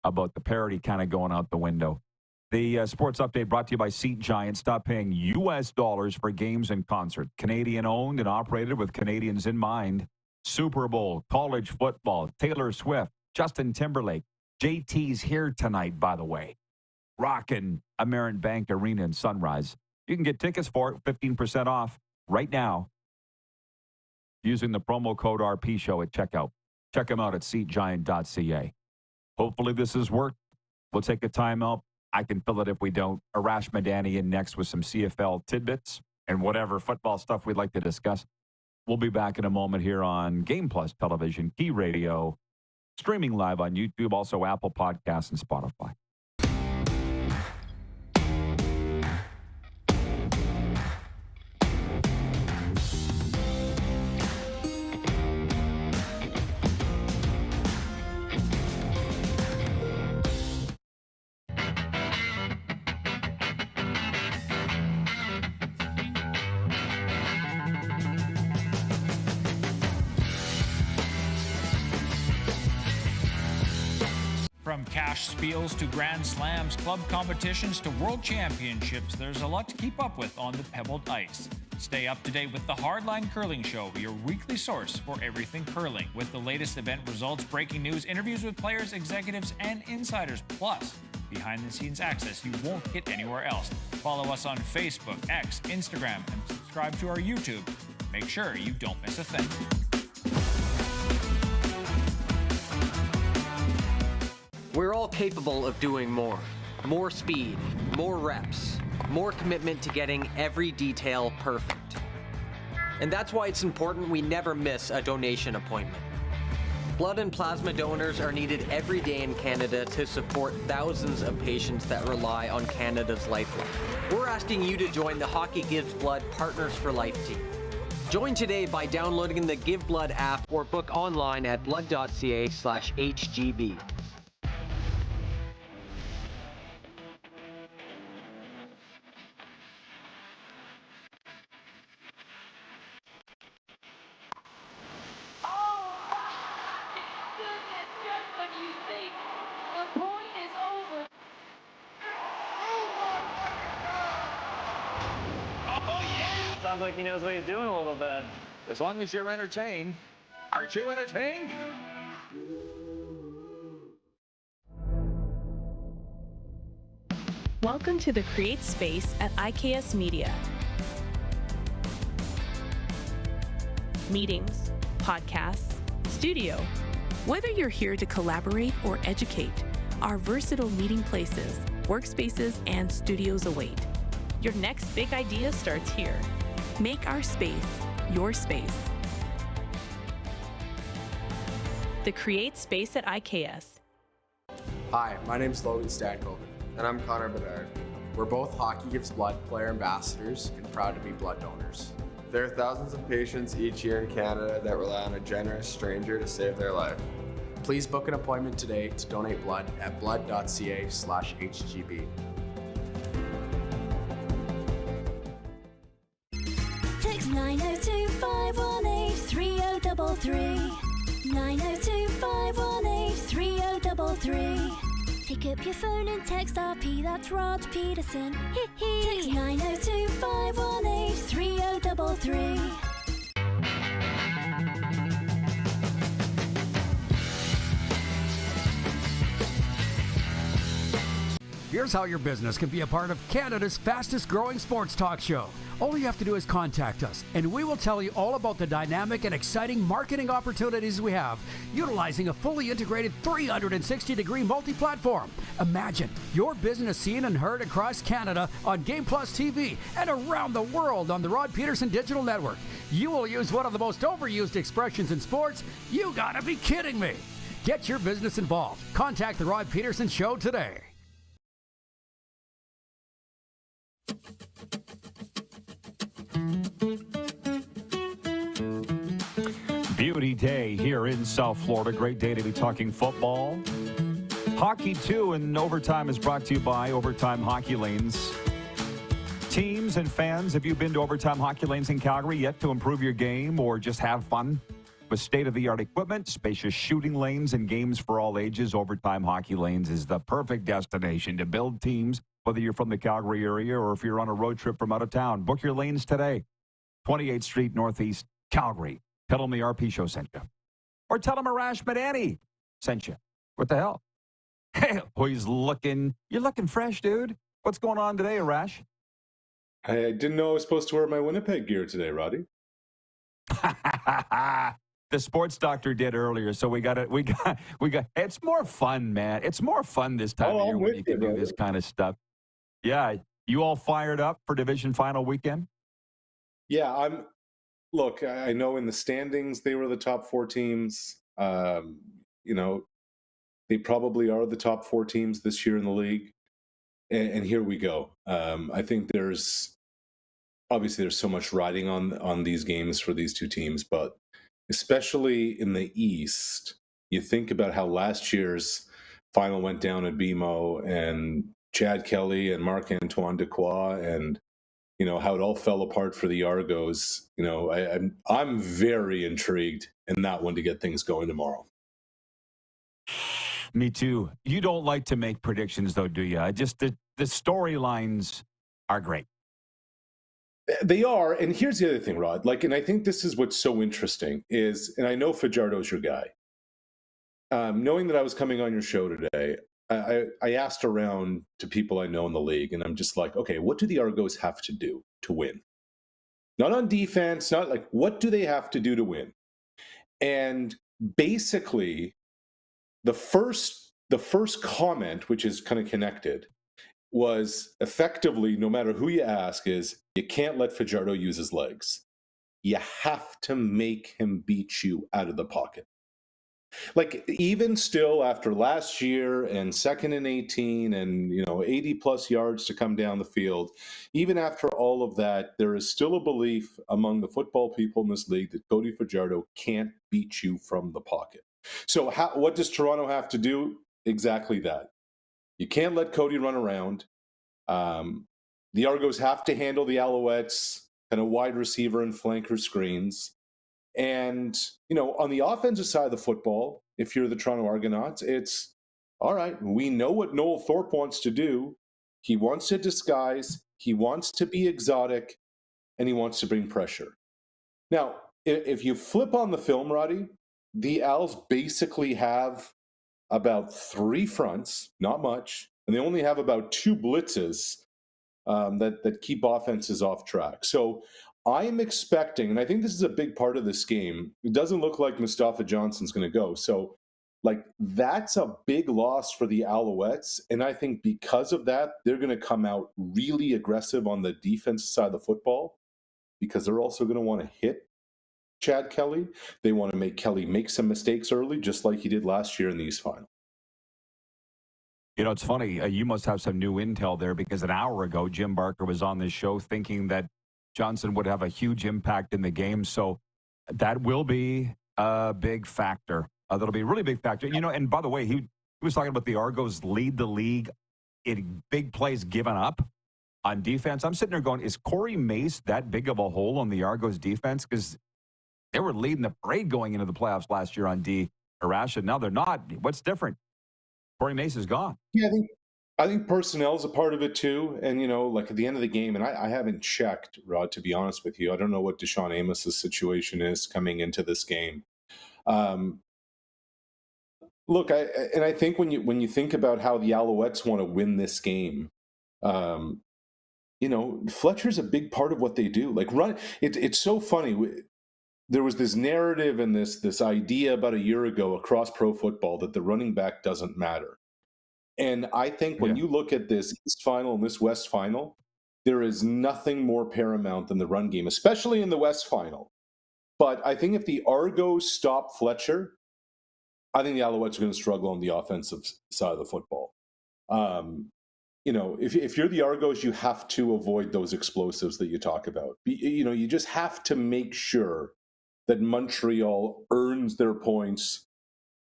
about the parity kind of going out the window. The sports update brought to you by Seat Giant. Stop paying U.S. dollars for games and concert. Canadian-owned and operated with Canadians in mind. Super Bowl, college football, Taylor Swift, Justin Timberlake. JT's here tonight, by the way. Rockin' Amerint Bank Arena in Sunrise. You can get tickets for it, 15% off right now using the promo code RPShow at checkout. Check them out at seatgiant.ca. Hopefully this has worked. We'll take a timeout. I can fill it if we don't. Arash Madani in next with some CFL tidbits and whatever football stuff we'd like to discuss. We'll be back in a moment here on Game Plus Television, Key Radio, streaming live on YouTube, also Apple Podcasts and Spotify. From cash spiels to grand slams, club competitions to world championships, there's a lot to keep up with on the pebbled ice. Stay up to date with the Hardline Curling Show, your weekly source for everything curling, with the latest event results, breaking news, interviews with players, executives, and insiders, plus behind-the-scenes access you won't get anywhere else. Follow us on Facebook, X, Instagram, and subscribe to our YouTube. Make sure you don't miss a thing. We're all capable of doing more. More speed, more reps, more commitment to getting every detail perfect. And that's why it's important we never miss a donation appointment. Blood and plasma donors are needed every day in Canada to support thousands of patients that rely on Canada's lifeline. We're asking you to join the Hockey Gives Blood Partners for Life team. Join today by downloading the Give Blood app or book online at blood.ca/HGB. Sounds like he knows what he's doing a little bit. As long as you're entertained. Aren't you entertained? Welcome to the Create Space at IKS Media. Meetings, podcasts, studio. Whether you're here to collaborate or educate, our versatile meeting places, workspaces, and studios await. Your next big idea starts here. Make our space your space. The Create Space at IKS. Hi, my name's Logan Stankoven. And I'm Connor Bedard. We're both Hockey Gives Blood player ambassadors and proud to be blood donors. There are thousands of patients each year in Canada that rely on a generous stranger to save their life. Please book an appointment today to donate blood at blood.ca/HGB. Text 902 518 3 3033. 902 518 3033. Pick up your phone and text RP, that's Rod Pedersen. Text 902 518 3033. Here's how your business can be a part of Canada's fastest growing sports talk show. All you have to do is contact us, and we will tell you all about the dynamic and exciting marketing opportunities we have, utilizing a fully integrated 360-degree multi-platform. Imagine your business seen and heard across Canada on Game Plus TV and around the world on the Rod Pedersen Digital Network. You will use one of the most overused expressions in sports. You gotta be kidding me. Get your business involved. Contact the Rod Pedersen Show today. Beauty day here in South Florida. Great day to be talking football. Hockey, too, and Overtime is brought to you by Overtime Hockey Lanes. Teams and fans, have you been to Overtime Hockey Lanes in Calgary yet to improve your game or just have fun? With state-of-the-art equipment, spacious shooting lanes, and games for all ages, Overtime Hockey Lanes is the perfect destination to build teams, whether you're from the Calgary area or if you're on a road trip from out of town. Book your lanes today. 28th Street Northeast, Calgary. Tell them the RP Show sent you. Or tell them Arash Madani sent you. What the hell? Hey, you're looking fresh, dude. What's going on today, Arash? I didn't know I was supposed to wear my Winnipeg gear today, Roddy. The sports doctor did earlier, so we got. It's more fun, man. It's more fun this time of year when you can do this kind of stuff. Yeah, you all fired up for division final weekend? Yeah, Look, I know in the standings they were the top four teams. They probably are the top four teams this year in the league. And here we go. I think there's so much riding on these games for these two teams, but especially in the East, you think about how last year's final went down at BMO and Chad Kelly and Marc-Antoine Dequoy and how it all fell apart for the Argos. I'm very intrigued in that one to get things going tomorrow. Me too. You don't like to make predictions, though, do you? The storylines are great. They are, and here's the other thing, Rod. And I think this is what's so interesting is, and I know Fajardo's your guy. Knowing that I was coming on your show today, I asked around to people I know in the league, and I'm just like, okay, what do the Argos have to do to win? Not on defense, not what do they have to do to win? And basically, the first comment, which is kind of connected, was effectively, no matter who you ask, is you can't let Fajardo use his legs. You have to make him beat you out of the pocket. Even still after last year and 2nd and 18 and 80 plus yards to come down the field, even after all of that, there is still a belief among the football people in this league that Cody Fajardo can't beat you from the pocket. So what does Toronto have to do? Exactly that. You can't let Cody run around. The Argos have to handle the Alouettes kind of wide receiver and flanker screens. And, on the offensive side of the football, if you're the Toronto Argonauts, it's, all right, we know what Noel Thorpe wants to do. He wants to disguise, he wants to be exotic, and he wants to bring pressure. Now, if you flip on the film, Roddy, the Als basically have about 3 fronts, not much, and they only have about 2 blitzes that keep offenses off track. So I'm expecting, and I think this is a big part of this game, it doesn't look like Mustafa Johnson's going to go. So, that's a big loss for the Alouettes. And I think because of that, they're going to come out really aggressive on the defensive side of the football because they're also going to want to hit Chad Kelly. They want to make Kelly make some mistakes early, just like he did last year in the East Final. It's funny. You must have some new intel there because an hour ago, Jim Barker was on this show thinking that Johnson would have a huge impact in the game. So that will be a big factor. That'll be a really big factor. And by the way, he was talking about the Argos lead the league in big plays given up on defense. I'm sitting there going, is Corey Mace that big of a hole on the Argos defense? Because They were leading the parade going into the playoffs last year on D. Arash, and now they're not. What's different? Corey Mace is gone. Yeah, I think personnel is a part of it too. And, like at the end of the game, and I haven't checked, Rod, to be honest with you. I don't know what Deshaun Amos's situation is coming into this game. Look, I think when you think about how the Alouettes want to win this game, Fletcher's a big part of what they do. Like it's so funny. There was this narrative and this idea about a year ago across pro football that the running back doesn't matter. And I think when you look at this East Final and this West Final, there is nothing more paramount than the run game, especially in the West Final. But I think if the Argos stop Fletcher, I think the Alouettes are going to struggle on the offensive side of the football. If you're the Argos, you have to avoid those explosives that you talk about. You just have to make sure that Montreal earns their points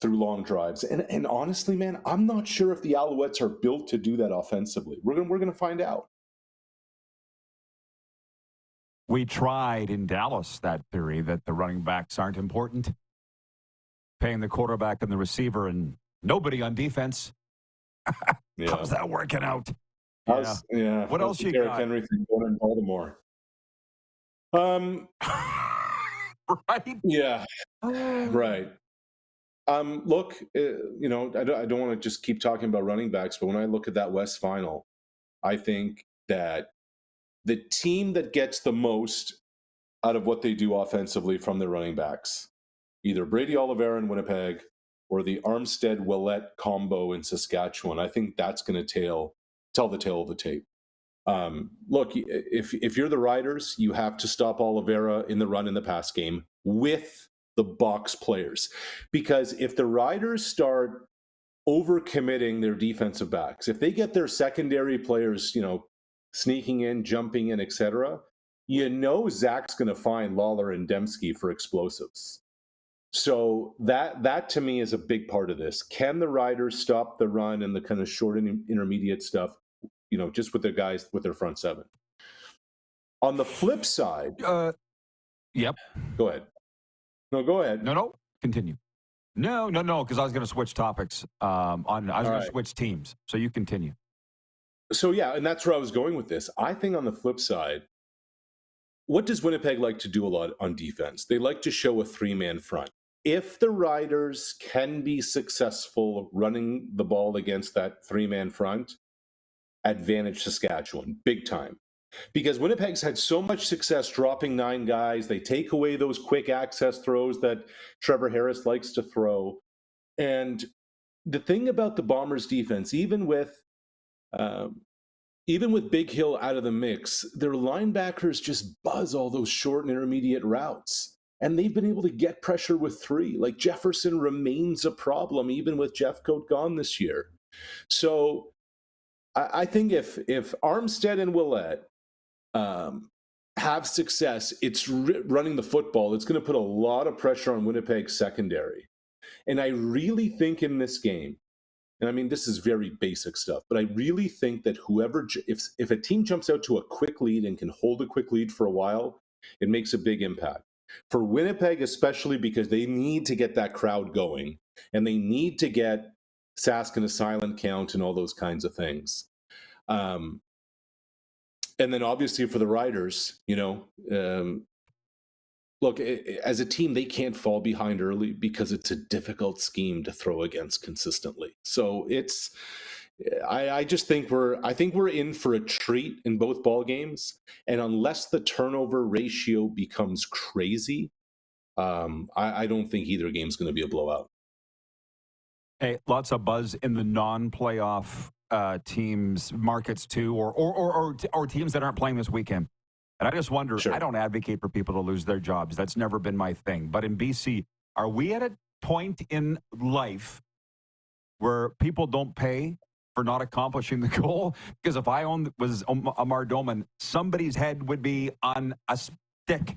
through long drives. And honestly, man, I'm not sure if the Alouettes are built to do that offensively. We're going to find out. We tried in Dallas that theory that the running backs aren't important, paying the quarterback and the receiver and nobody on defense. How's that working out? What else you got? Henry thing going in Baltimore. Right? Yeah. Right. Look, I don't want to just keep talking about running backs, but when I look at that West Final, I think that the team that gets the most out of what they do offensively from their running backs, either Brady Oliveira in Winnipeg or the Armstead-Ouellette combo in Saskatchewan, I think that's going to tell the tale of the tape. Look, if you're the Riders, you have to stop Oliveira in the run in the pass game with the box players. Because if the Riders start overcommitting their defensive backs, if they get their secondary players, sneaking in, jumping in, etc., Zach's going to find Lawler and Dembski for explosives. So that to me is a big part of this. Can the Riders stop the run and the kind of short and intermediate stuff, just with their guys, with their front seven? On the flip side... Yep. Go ahead. No, go ahead. No. Continue. No, because I was going to switch topics. I was going to switch teams. So you continue. So, yeah, and that's where I was going with this. I think on the flip side, what does Winnipeg like to do a lot on defense? They like to show a three-man front. If the Riders can be successful running the ball against that three-man front, advantage Saskatchewan, big time. Because Winnipeg's had so much success dropping 9 guys. They take away those quick access throws that Trevor Harris likes to throw. And the thing about the Bombers' defense, even with Big Hill out of the mix, their linebackers just buzz all those short and intermediate routes. And they've been able to get pressure with 3. Like Jefferson remains a problem, even with Jeffcoat gone this year. So I think if Armstead and Ouellette have success, it's running the football. It's going to put a lot of pressure on Winnipeg's secondary. And I really think in this game, and I mean, this is very basic stuff, but I really think that if a team jumps out to a quick lead and can hold a quick lead for a while, it makes a big impact. For Winnipeg, especially because they need to get that crowd going and they need to get Sask in a silent count and all those kinds of things. And then obviously for the Riders, look, as a team, they can't fall behind early because it's a difficult scheme to throw against consistently. So I just think we're in for a treat in both ball games. And unless the turnover ratio becomes crazy, I don't think either game's going to be a blowout. Hey, lots of buzz in the non-playoff teams, markets too, or teams that aren't playing this weekend. And I just wonder, I don't advocate for people to lose their jobs. That's never been my thing. But in BC, are we at a point in life where people don't pay for not accomplishing the goal? Because if I was Amar Doman, somebody's head would be on a stick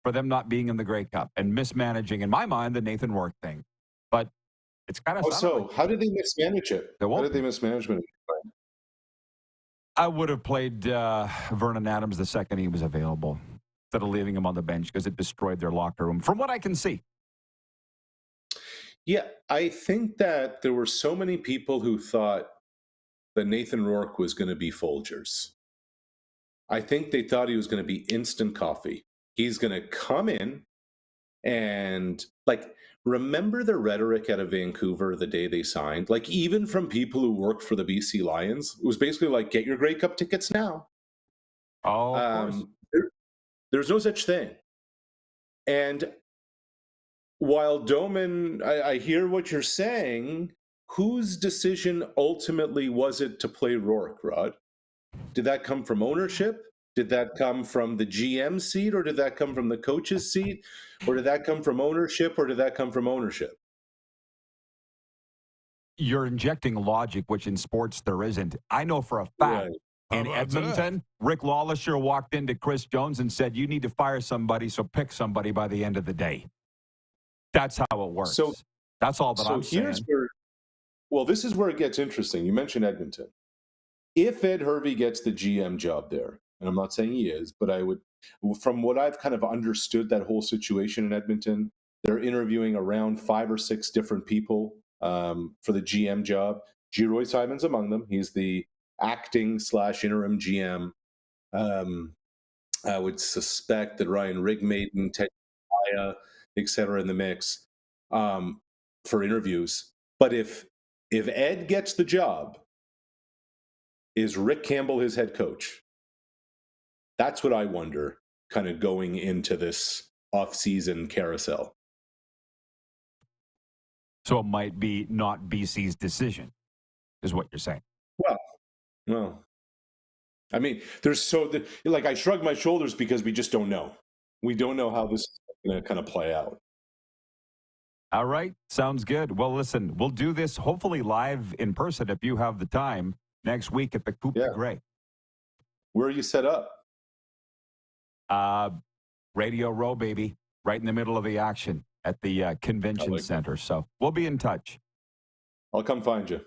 for them not being in the Grey Cup and mismanaging, in my mind, the Nathan Rourke thing. But it's kind of... how did they mismanage it? How did they mismanage it? I would have played Vernon Adams the second he was available. instead of leaving him on the bench because it destroyed their locker room, from what I can see. Yeah, I think that there were so many people who thought that Nathan Rourke was going to be Folgers. I think they thought he was going to be instant coffee. He's going to come in and, like, remember the rhetoric out of Vancouver the day they signed? Like, even from people who worked for the BC Lions, it was basically like, get your Grey Cup tickets now. Oh, of course. There's no such thing. And while Doman, I hear what you're saying, whose decision ultimately was it to play Rourke, Rod? Did that come from ownership? Did that come from the GM seat, or did that come from the coach's seat? Or did that come from ownership, or did that come from ownership? You're injecting logic, which in sports there isn't. I know for a fact in Edmonton, Rick Lawlisher walked into Chris Jones and said, you need to fire somebody, so pick somebody by the end of the day. That's how it works. So that's all that I'm saying. Well, this is where it gets interesting. You mentioned Edmonton. If Ed Hervey gets the GM job there, and I'm not saying he is, but I would, from what I've kind of understood that whole situation in Edmonton, they're interviewing around 5 or 6 different people for the GM job. G. Simon's among them. He's the acting/interim GM. I would suspect that Ryan Rigmaiden, Ted Kaya, et cetera, in the mix for interviews. But if Ed gets the job, is Rick Campbell his head coach? That's what I wonder, kind of going into this off-season carousel. So it might be not BC's decision, is what you're saying. Well, I mean, I shrug my shoulders because we just don't know. We don't know how this is going to kind of play out. All right. Sounds good. Well, listen, we'll do this hopefully live in person if you have the time next week at the Coupe de Grey. Where are you set up? Radio Row, baby. Right in the middle of the action at the convention center. So we'll be in touch. I'll come find you.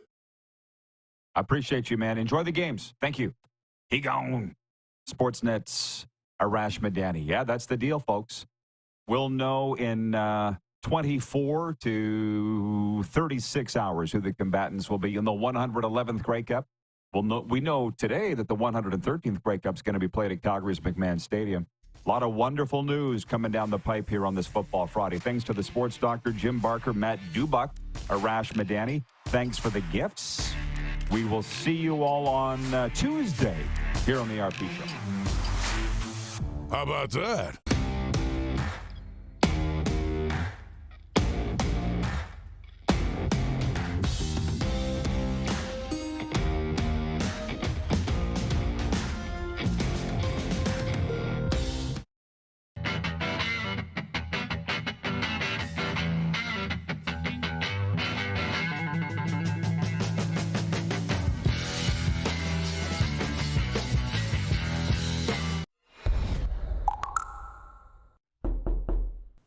I appreciate you, man. Enjoy the games. Thank you. He gone. Sportsnet's Arash Madani. Yeah, that's the deal, folks. We'll know in 24 to 36 hours who the combatants will be in the 111th Grey Cup. We know today that the 113th Grey Cup is going to be played at Calgary's McMahon Stadium. A lot of wonderful news coming down the pipe here on this Football Friday. Thanks to the sports doctor, Jim Barker, Matt Dubuc, Arash Madani. Thanks for the gifts. We will see you all on Tuesday here on the RP Show. How about that?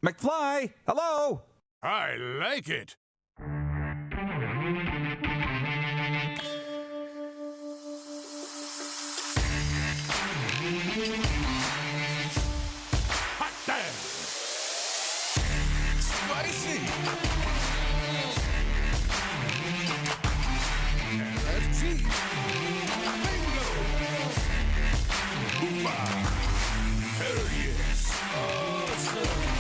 McFly, hello. I like it. Hot damn. Spicy. And that's cheese. Bingo. Oomba. Hell yes. Awesome.